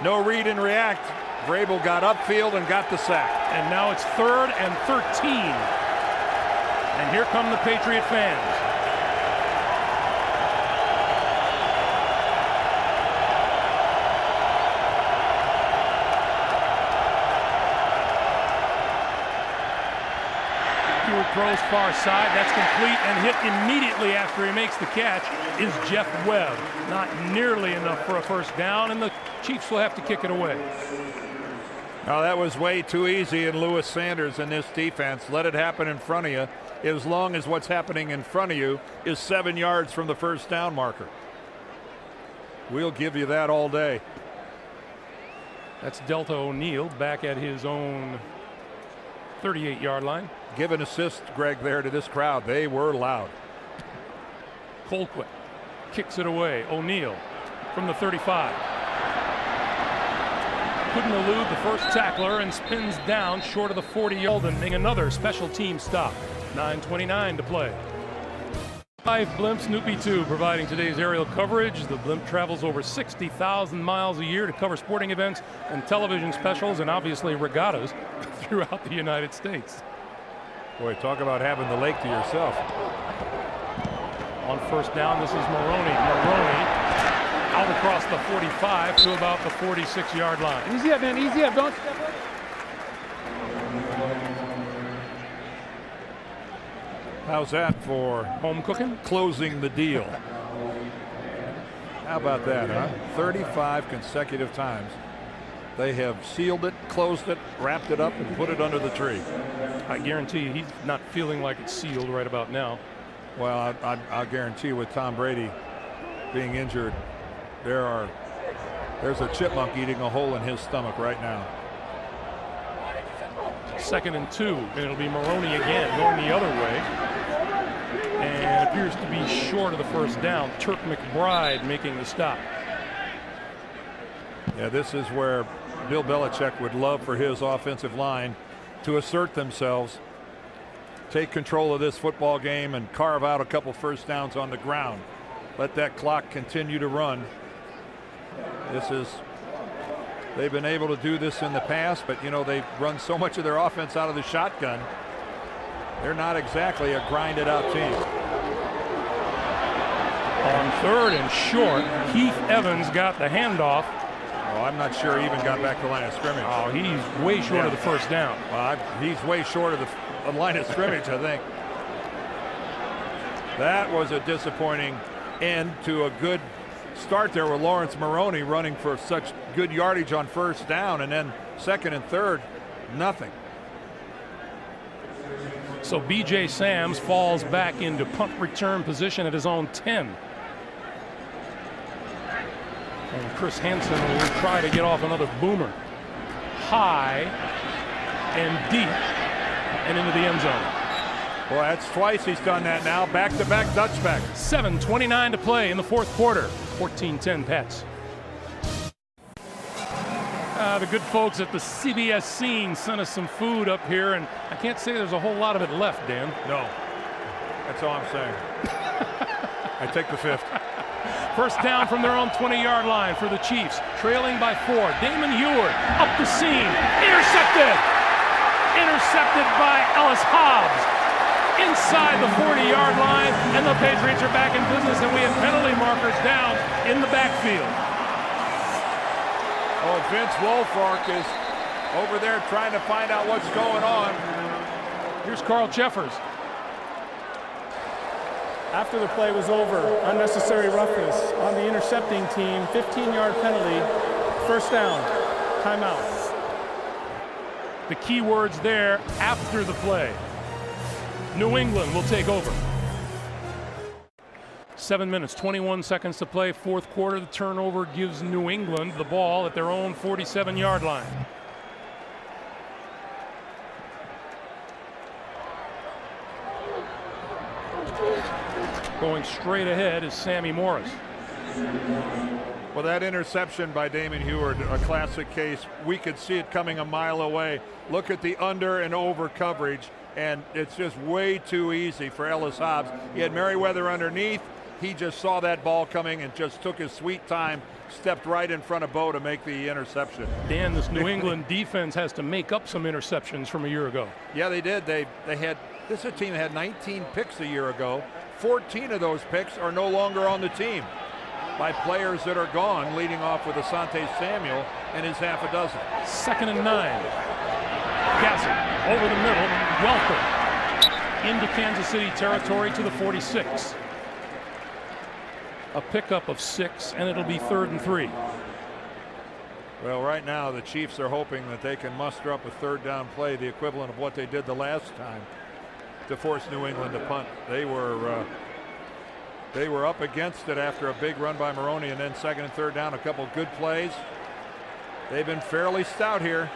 No read and react. Vrabel got upfield and got the sack. And now it's 3rd and 13. And here come the Patriot fans. Heward throws far side. That's complete, and hit immediately after he makes the catch is Jeff Webb. Not nearly enough for a first down, and the Chiefs will have to kick it away. Now that was way too easy, and Lewis Sanders in this defense. Let it happen in front of you, as long as what's happening in front of you is 7 yards from the first down marker. We'll give you that all day. That's Delta O'Neal back at his own 38-yard line. Give an assist, Greg, there to this crowd. They were loud. Colquitt kicks it away. O'Neal from the 35. Couldn't elude the first tackler and spins down short of the 40-yard line, making another special team stop. 9:29 to play. 5 Blimp Snoopy 2 providing today's aerial coverage. The blimp travels over 60,000 miles a year to cover sporting events and television specials, and obviously regattas throughout the United States. Boy, talk about having the lake to yourself. On first down, this is Maroney. Maroney out across the 45 to about the 46-yard line. Easy up, man. Easy up. Don't step up. How's that for Home cooking? closing the deal? How about that, huh? 35 consecutive times. They have sealed it, closed it, wrapped it up, and put it under the tree. I guarantee he's not feeling like it's sealed right about now. Well, I'll guarantee you with Tom Brady being injured, there's a chipmunk eating a hole in his stomach right now. 2nd and 2, and it'll be Maroney again going the other way. And appears to be short of the first down. Turk McBride making the stop. Yeah, this is where Bill Belichick would love for his offensive line to assert themselves, take control of this football game, and carve out a couple first downs on the ground. Let that clock continue to run. They've been able to do this in the past, but you know, they run so much of their offense out of the shotgun. They're not exactly a grinded out team. On 3rd and short, Keith Evans got the handoff. Oh, I'm not sure he even got back to the line of scrimmage. Oh, he's way short of the first down. Well, he's way short of the line of scrimmage, I think. That was a disappointing end to a good start there with Lawrence Maroney running for such good yardage on first down, and then 2nd and 3rd, nothing. So B.J. Sams falls back into punt return position at his own 10. And Chris Hansen will try to get off another boomer. High and deep and into the end zone. Well, that's twice he's done that now. Back-to-back touchback. 7:29 to play in the 4th quarter. 14-10 Pats. The good folks at the CBS Scene sent us some food up here, and I can't say there's a whole lot of it left, Dan. No. That's all I'm saying. I take the 5th. First down from their own 20-yard line for the Chiefs, trailing by 4. Damon Heward up the seam, intercepted! Intercepted by Ellis Hobbs. Inside the 40-yard line, and the Patriots are back in business, and we have penalty markers down in the backfield. Oh, Vince Wilfork is over there trying to find out what's going on. Here's Carl Jeffers. After the play was over, unnecessary roughness on the intercepting team, 15-yard penalty, first down, timeout. The key words there, after the play. New England will take over. 7 minutes, 21 seconds to play, 4th quarter. The turnover gives New England the ball at their own 47-yard line. Going straight ahead is Sammy Morris. Well, that interception by Damon Heward, a classic case. We could see it coming a mile away. Look at the under and over coverage, and it's just way too easy for Ellis Hobbs. He had Merriweather underneath. He just saw that ball coming and just took his sweet time, stepped right in front of Bo to make the interception. Dan, this New England defense has to make up some interceptions from a year ago. Yeah, they did. This is a team that had 19 picks a year ago. 14 of those picks are no longer on the team by players that are gone, leading off with Asante Samuel and his half a dozen. 2nd and 9. Castle over the middle, welcome into Kansas City territory to the 46. A pickup of 6, and it'll be 3rd and 3. Well, right now the Chiefs are hoping that they can muster up a 3rd down play, the equivalent of what they did the last time, to force New England to punt. They were up against it after a big run by Maroney, and then 2nd and 3rd down, a couple good plays. They've been fairly stout here.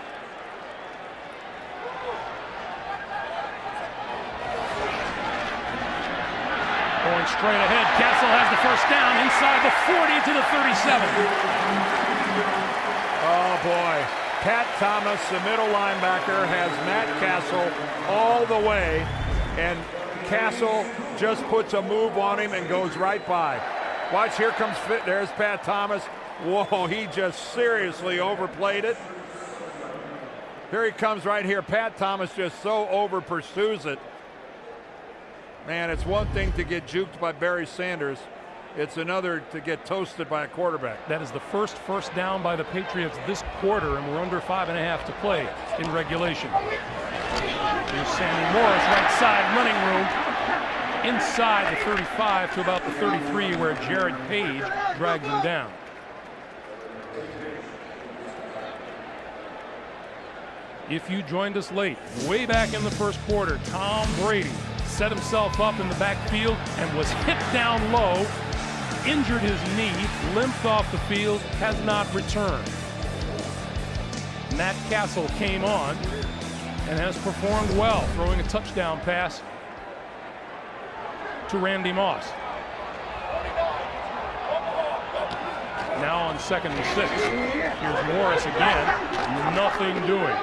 Going straight ahead, Castle has the first down inside the 40 to the 37. Oh boy, Pat Thomas, the middle linebacker, has Matt Castle all the way, and Castle just puts a move on him and goes right by. Watch, here comes there's Pat Thomas. Whoa, he just seriously overplayed it. Here he comes right here. Pat Thomas just so over pursues it. Man, it's one thing to get juked by Barry Sanders. It's another to get toasted by a quarterback. That is the first down by the Patriots this quarter, and we're under 5.5 to play in regulation. Here's Sammy Morris, right side running room, inside the 35 to about the 33, where Jared Page drags him down. If you joined us late, way back in the first quarter, Tom Brady set himself up in the backfield and was hit down low, injured his knee, limped off the field, has not returned. Matt Castle came on and has performed well, throwing a touchdown pass to Randy Moss. Now on 2nd and 6. Here's Morris again, nothing doing.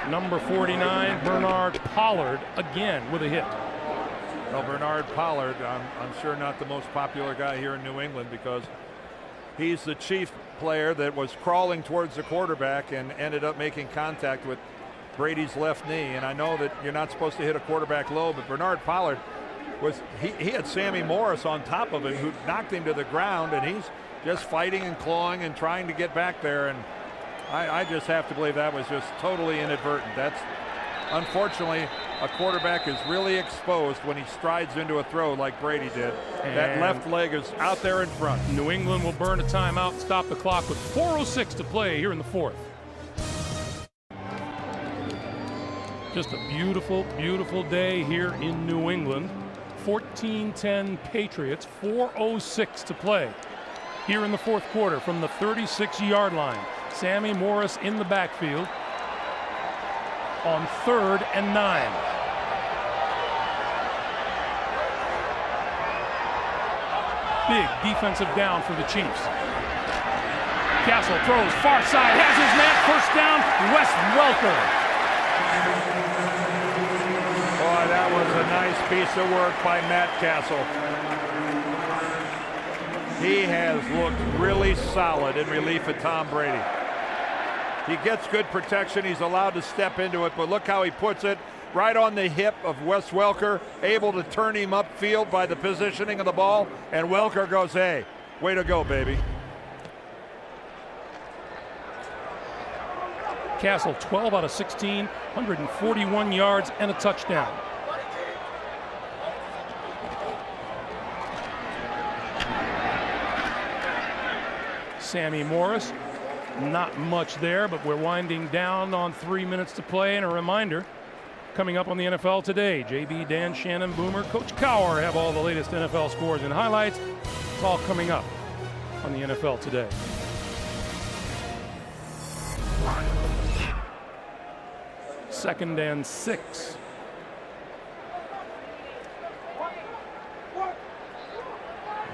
Number 49, Bernard Pollard, again with a hit. Well, Bernard Pollard, I'm sure not the most popular guy here in New England, because he's the chief player that was crawling towards the quarterback and ended up making contact with Brady's left knee. And I know that you're not supposed to hit a quarterback low, but Bernard Pollard was he had Sammy Morris on top of him, who knocked him to the ground, and he's just fighting and clawing and trying to get back there. And I just have to believe that was just totally inadvertent. That's unfortunately, a quarterback is really exposed when he strides into a throw like Brady did. And that left leg is out there in front. New England will burn a timeout and stop the clock with 4:06 to play here in the fourth. Just a beautiful, beautiful day here in New England. 14-10 Patriots, 4:06 to play here in the fourth quarter from the 36-yard line. Sammy Morris in the backfield on 3rd and 9. Big defensive down for the Chiefs. Castle throws far side, has his man, first down, Wes Welker. Boy, that was a nice piece of work by Matt Castle. He has looked really solid in relief of Tom Brady. He gets good protection. He's allowed to step into it, but look how he puts it right on the hip of Wes Welker, able to turn him upfield by the positioning of the ball, and Welker goes, hey, way to go, baby. Castle 12 out of 16, 141 yards and a touchdown. Sammy Morris, not much there, but we're winding down on 3 minutes to play. And a reminder, coming up on the NFL Today, JB, Dan, Shannon, Boomer, Coach Cower have all the latest NFL scores and highlights. It's all coming up on the NFL Today. Second and 6. Well,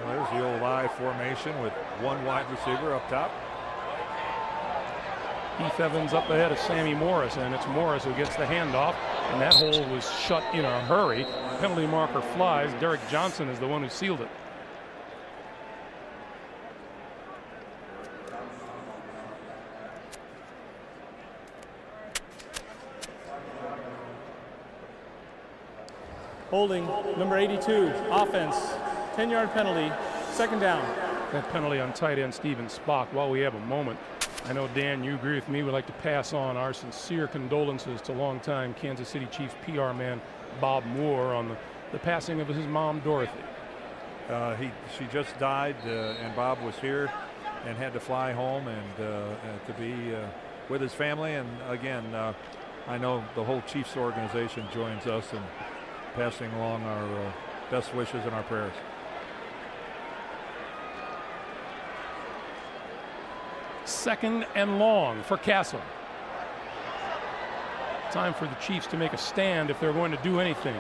there's the old I formation with one wide receiver up top. Heath Evans up ahead of Sammy Morris, and it's Morris who gets the handoff, and that hole was shut in a hurry. Penalty marker flies. Derek Johnson is the one who sealed it. Holding, number 82, offense, 10-yard penalty, second down. That penalty on tight end Steven Spock. While we have a moment, I know, Dan, you agree with me. We'd like to pass on our sincere condolences to longtime Kansas City Chiefs PR man Bob Moore on the passing of his mom, Dorothy. She just died, and Bob was here and had to fly home and to be with his family. And again, I know the whole Chiefs organization joins us in passing along our best wishes and our prayers. Second and long for Castle. Time for the Chiefs to make a stand if they're going to do anything.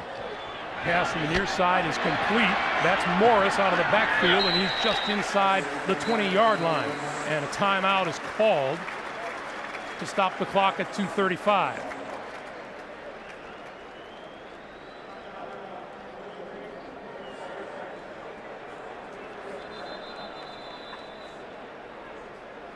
Pass from the near side is complete. That's Morris out of the backfield, and he's just inside the 20-yard line. And a timeout is called to stop the clock at 2:35.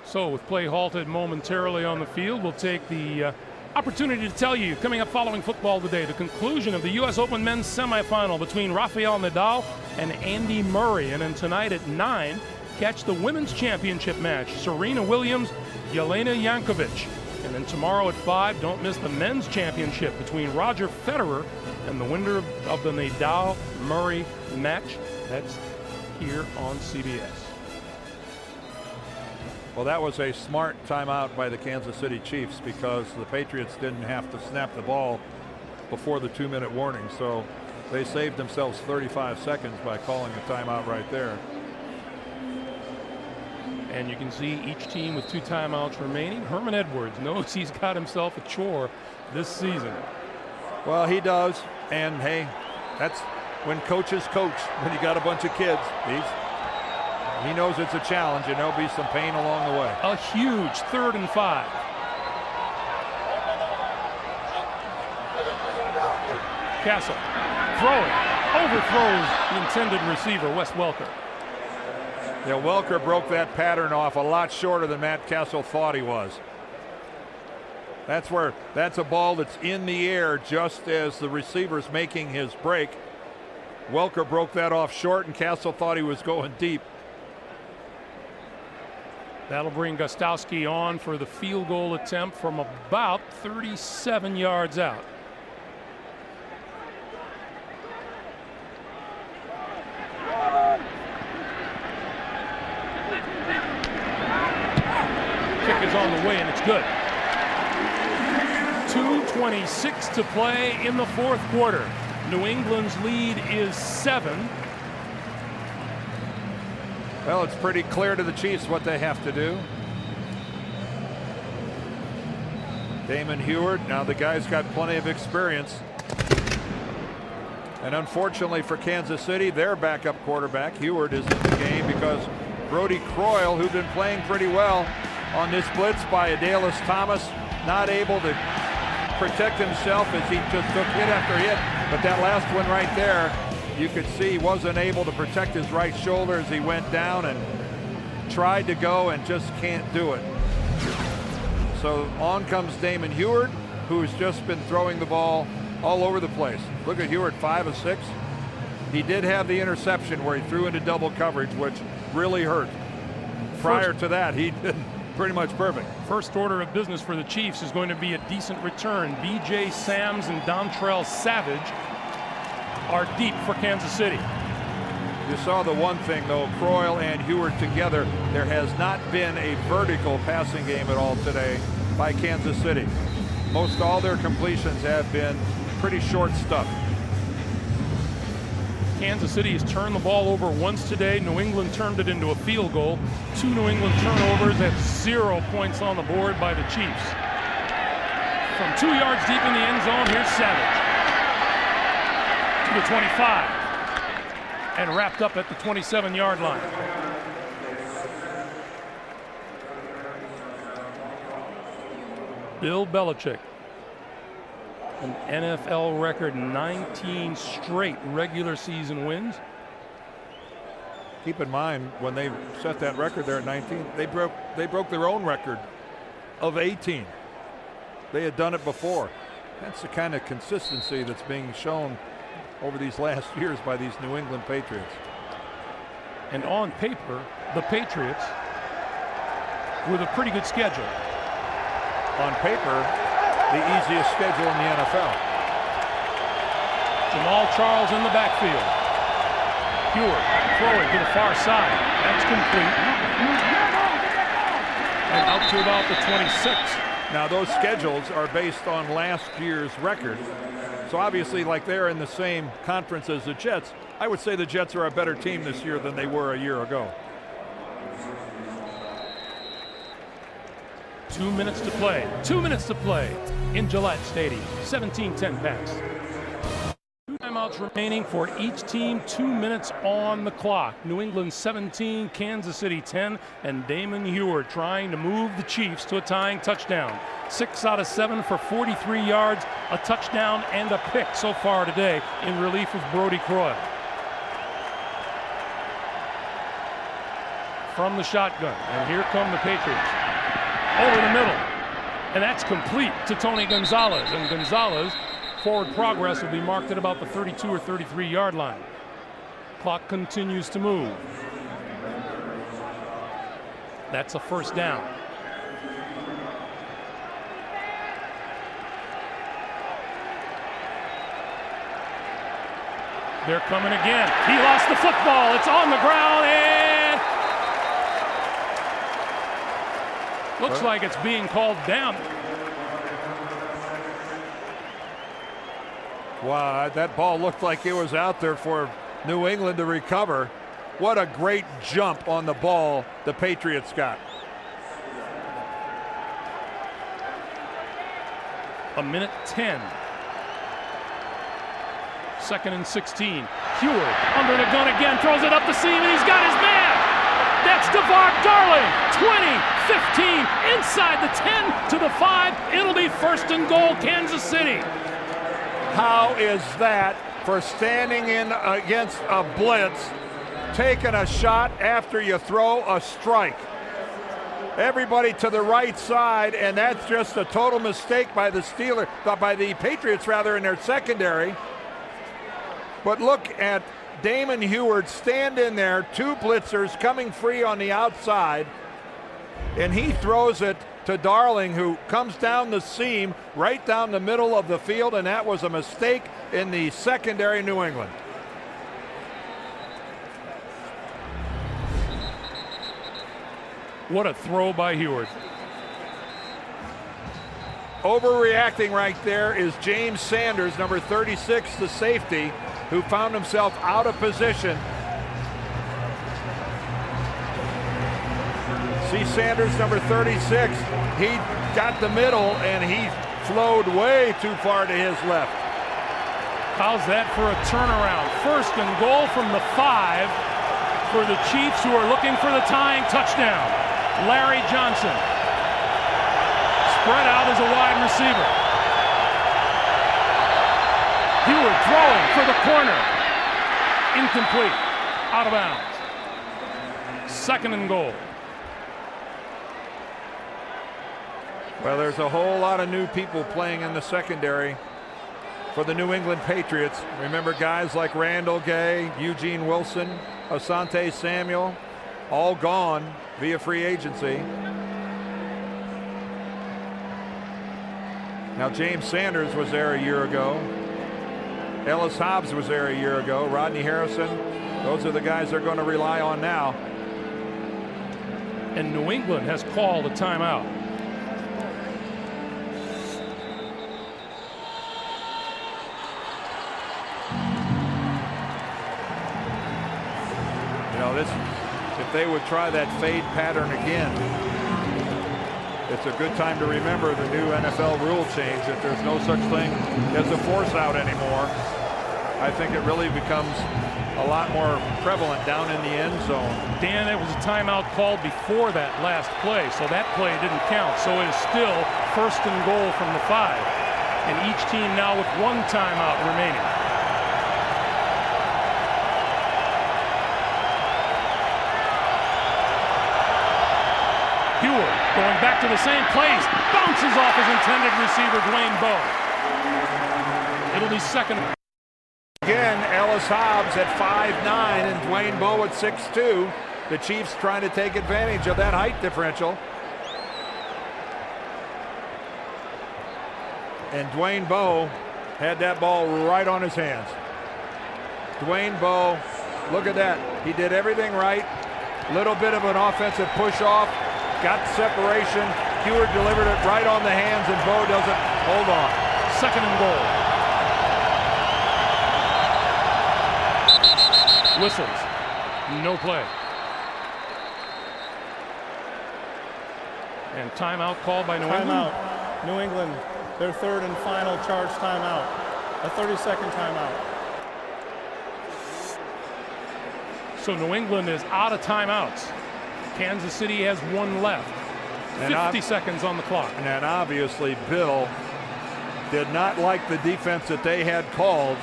So with play halted momentarily on the field, we'll take the opportunity to tell you, coming up following football today, the conclusion of the U.S. Open men's semifinal between Rafael Nadal and Andy Murray. And then tonight at 9, catch the women's championship match, Serena Williams, Jelena Jankovic. And then tomorrow at 5, don't miss the men's championship between Roger Federer and the winner of the Nadal-Murray match. That's here on CBS. Well, that was a smart timeout by the Kansas City Chiefs because the Patriots didn't have to snap the ball before the 2-minute warning. So they saved themselves 35 seconds by calling a timeout right there. And you can see each team with 2 timeouts remaining. Herman Edwards knows he's got himself a chore this season. Well, he does. And hey, that's when coaches coach, when you got a bunch of kids. He knows it's a challenge, and there'll be some pain along the way. A huge 3rd and 5. Castle throwing, overthrows the intended receiver, Wes Welker. Yeah, Welker broke that pattern off a lot shorter than Matt Castle thought he was. That's a ball that's in the air just as the receiver's making his break. Welker broke that off short, and Castle thought he was going deep. That'll bring Gostowski on for the field goal attempt from about 37 yards out. Kick is on the way, and it's good. 2:26 to play in the fourth quarter. New England's lead is 7. Well, it's pretty clear to the Chiefs what they have to do. Damon Heward, now the guy's got plenty of experience. And unfortunately for Kansas City, their backup quarterback, Heward, is in the game because Brody Croyle, who'd been playing pretty well on this blitz by Adalys Thomas, not able to protect himself as he just took hit after hit. But that last one right there, you could see he wasn't able to protect his right shoulder as he went down and tried to go and just can't do it. So on comes Damon Heward, who's just been throwing the ball all over the place. Look at Heward, 5 of 6. He did have the interception where he threw into double coverage, which really hurt. Prior to that, he'd been pretty much perfect. First order of business for the Chiefs is going to be a decent return. B.J. Sams and Dontrell Savage are deep for Kansas City. You saw the one thing, though, Croyle and Heward together. There has not been a vertical passing game at all today by Kansas City. Most all their completions have been pretty short stuff. Kansas City has turned the ball over once today. New England turned it into a field goal. 2 New England turnovers at 0 points on the board by the Chiefs. From 2 yards deep in the end zone, here's Savage to the 25 and wrapped up at the 27-yard line. Bill Belichick, an NFL record 19 straight regular season wins. Keep in mind, when they set that record there at 19, they broke their own record of 18. They had done it before. That's the kind of consistency that's being shown over these last years by these New England Patriots. And on paper, the Patriots with a pretty good schedule. On paper, the easiest schedule in the NFL. Jamal Charles in the backfield. Heward throwing to the far side. That's complete. And out to about the 26. Now those schedules are based on last year's record. So obviously, like they're in the same conference as the Jets, I would say the Jets are a better team this year than they were a year ago. 2 minutes to play. 2 minutes to play in Gillette Stadium. 17-10 pass. 2 timeouts remaining for each team. 2 minutes on the clock. New England 17, Kansas City 10, and Damon Heward trying to move the Chiefs to a tying touchdown. 6 out of 7 for 43 yards, a touchdown and a pick so far today in relief of Brody Croyle. From the shotgun, and here come the Patriots. Over the middle, and that's complete to Tony Gonzalez, and Gonzalez forward progress will be marked at about the 32 or 33 yard line. Clock continues to move. That's a first down. They're coming again. He lost the football. It's on the ground, and looks like it's being called down. Wow, that ball looked like it was out there for New England to recover. What a great jump on the ball the Patriots got. A minute 10. 2nd and 16. Heward under the gun again, throws it up the seam, and he's got his man. That's DeVar Darling. 20, 15, inside the 10 to the 5. It'll be 1st and goal, Kansas City. How is that for standing in against a blitz, taking a shot after you throw a strike? Everybody to the right side, and that's just a total mistake by the Patriots rather, in their secondary. But look at Damon Heward stand in there, 2 blitzers coming free on the outside, and he throws it to Darling, who comes down the seam right down the middle of the field, and that was a mistake in the secondary, New England. What a throw by Heward. Overreacting right there is James Sanders, number 36, the safety, who found himself out of position. See Sanders, number 36, he got the middle and he flowed way too far to his left. How's that for a turnaround? 1st and goal from the 5 for the Chiefs, who are looking for the tying touchdown. Larry Johnson spread out as a wide receiver. Heward throwing for the corner. Incomplete. Out of bounds. 2nd and goal. Well, there's a whole lot of new people playing in the secondary for the New England Patriots. Remember guys like Randall Gay, Eugene Wilson, Asante Samuel, all gone via free agency. Now James Sanders was there a year ago. Ellis Hobbs was there a year ago. Rodney Harrison. Those are the guys they're going to rely on now. And New England has called a timeout. You know, if they would try that fade pattern again, it's a good time to remember the new NFL rule change, that there's no such thing as a force out anymore. I think it really becomes a lot more prevalent down in the end zone. Dan, it was a timeout called before that last play, so that play didn't count. So it is still 1st and goal from the 5. And each team now with 1 timeout remaining. Heward going back to the same place, bounces off his intended receiver, Dwayne Bowe. It'll be 2nd. Again, Ellis Hobbs at 5'9" and Dwayne Bowe at 6'2". The Chiefs trying to take advantage of that height differential. And Dwayne Bowe had that ball right on his hands. Dwayne Bowe, look at that. He did everything right. Little bit of an offensive push off. Got separation. Heward delivered it right on the hands, and Bowe doesn't hold on. 2nd and goal. Whistles. No play. And timeout called by New England. Timeout. New England, their 3rd and final charge timeout. A 30-second timeout. So New England is out of timeouts. Kansas City has 1 left. 50 seconds on the clock. And obviously Bill did not like the defense that they had called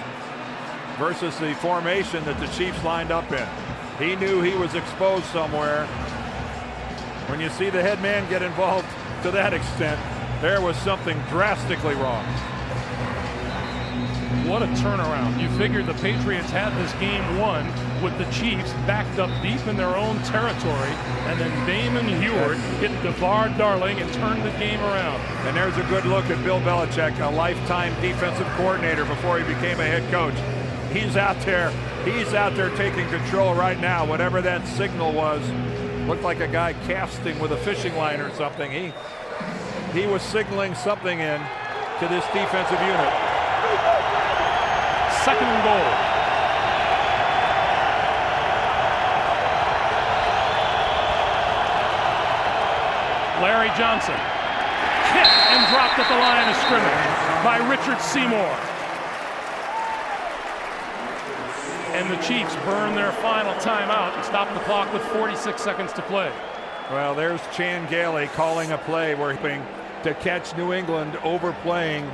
versus the formation that the Chiefs lined up in. He knew he was exposed somewhere. When you see the head man get involved to that extent, there was something drastically wrong. What a turnaround. You figured the Patriots had this game won with the Chiefs backed up deep in their own territory, and then Damon Heward hit DeVar Darling and turned the game around. And there's a good look at Bill Belichick, a lifetime defensive coordinator before he became a head coach. He's out there taking control right now. Whatever that signal was, looked like a guy casting with a fishing line or something. He was signaling something in to this defensive unit. 2nd and goal. Larry Johnson hit and dropped at the line of scrimmage by Richard Seymour. And the Chiefs burn their final timeout and stop the clock with 46 seconds to play. Well, there's Chan Gailey calling a play where he's to catch New England overplaying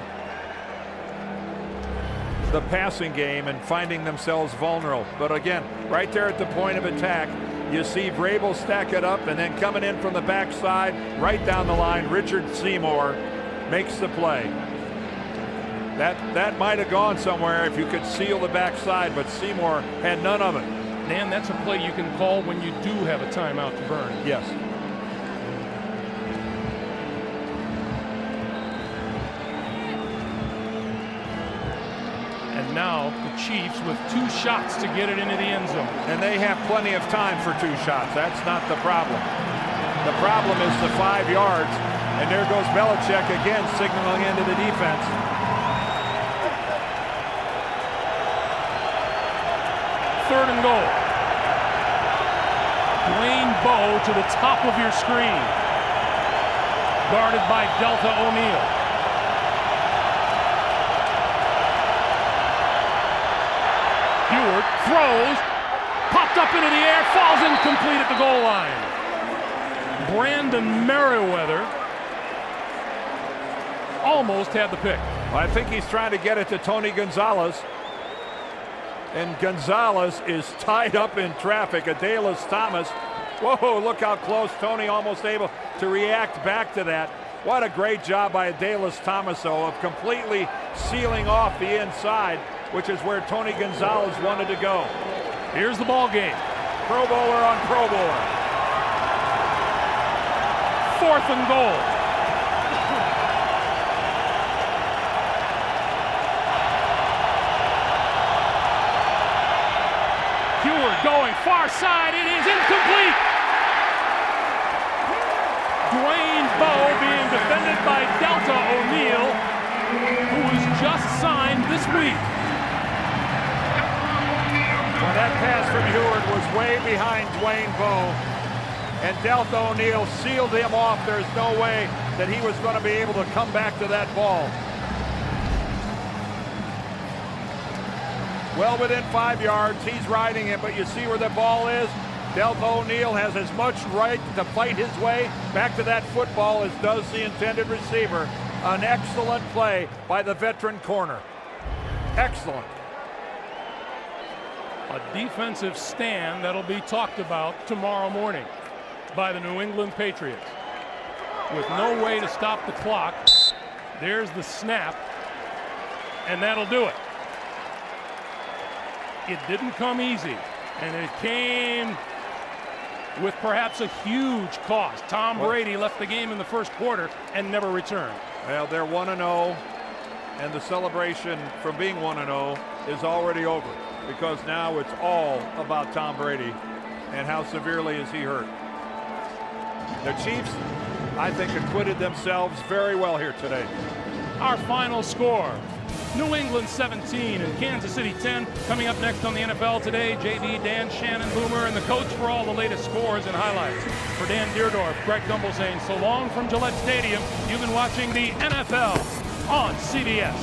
the passing game and finding themselves vulnerable. But again, right there at the point of attack, you see Vrabel stack it up, and then coming in from the backside, right down the line, Richard Seymour makes the play. That might have gone somewhere if you could seal the backside, but Seymour had none of it. Dan, that's a play you can call when you do have a timeout to burn. Yes. And now the Chiefs with 2 shots to get it into the end zone. And they have plenty of time for 2 shots. That's not the problem. The problem is the 5 yards. And there goes Belichick again signaling into the defense. Third and goal. Dwayne Bowe to the top of your screen. Guarded by Delta O'Neal. Heward throws. Popped up into the air. Falls incomplete at the goal line. Brandon Merriweather almost had the pick. I think he's trying to get it to Tony Gonzalez. And Gonzalez is tied up in traffic. Adalys Thomas. Whoa, look how close. Tony almost able to react back to that. What a great job by Adalys Thomas, though, of completely sealing off the inside, which is where Tony Gonzalez wanted to go. Here's the ball game. Pro Bowler on Pro Bowler. 4th and goal. Heward going far side. It is incomplete. Dwayne Bowe being defended by Delta O'Neal, who was just signed this week. Well, that pass from Heward was way behind Dwayne Bowe. And Delta O'Neal sealed him off. There's no way that he was going to be able to come back to that ball. Well within 5 yards, he's riding it, but you see where the ball is? Delta O'Neal has as much right to fight his way back to that football as does the intended receiver. An excellent play by the veteran corner. Excellent. A defensive stand that'll be talked about tomorrow morning by the New England Patriots. With no way to stop the clock, there's the snap, and that'll do it. It didn't come easy, and it came with perhaps a huge cost. Tom Brady left the game in the first quarter and never returned. Well, they're 1-0, and the celebration from being 1-0 is already over, because now it's all about Tom Brady and how severely is he hurt. The Chiefs, I think, acquitted themselves very well here today. Our final score, New England 17 and Kansas City 10. Coming up next on the NFL Today, JD, Dan, Shannon, Boomer, and the coach for all the latest scores and highlights. For Dan Deerdorf, Greg Gumbel saying so long from Gillette Stadium. You've been watching the NFL on CBS.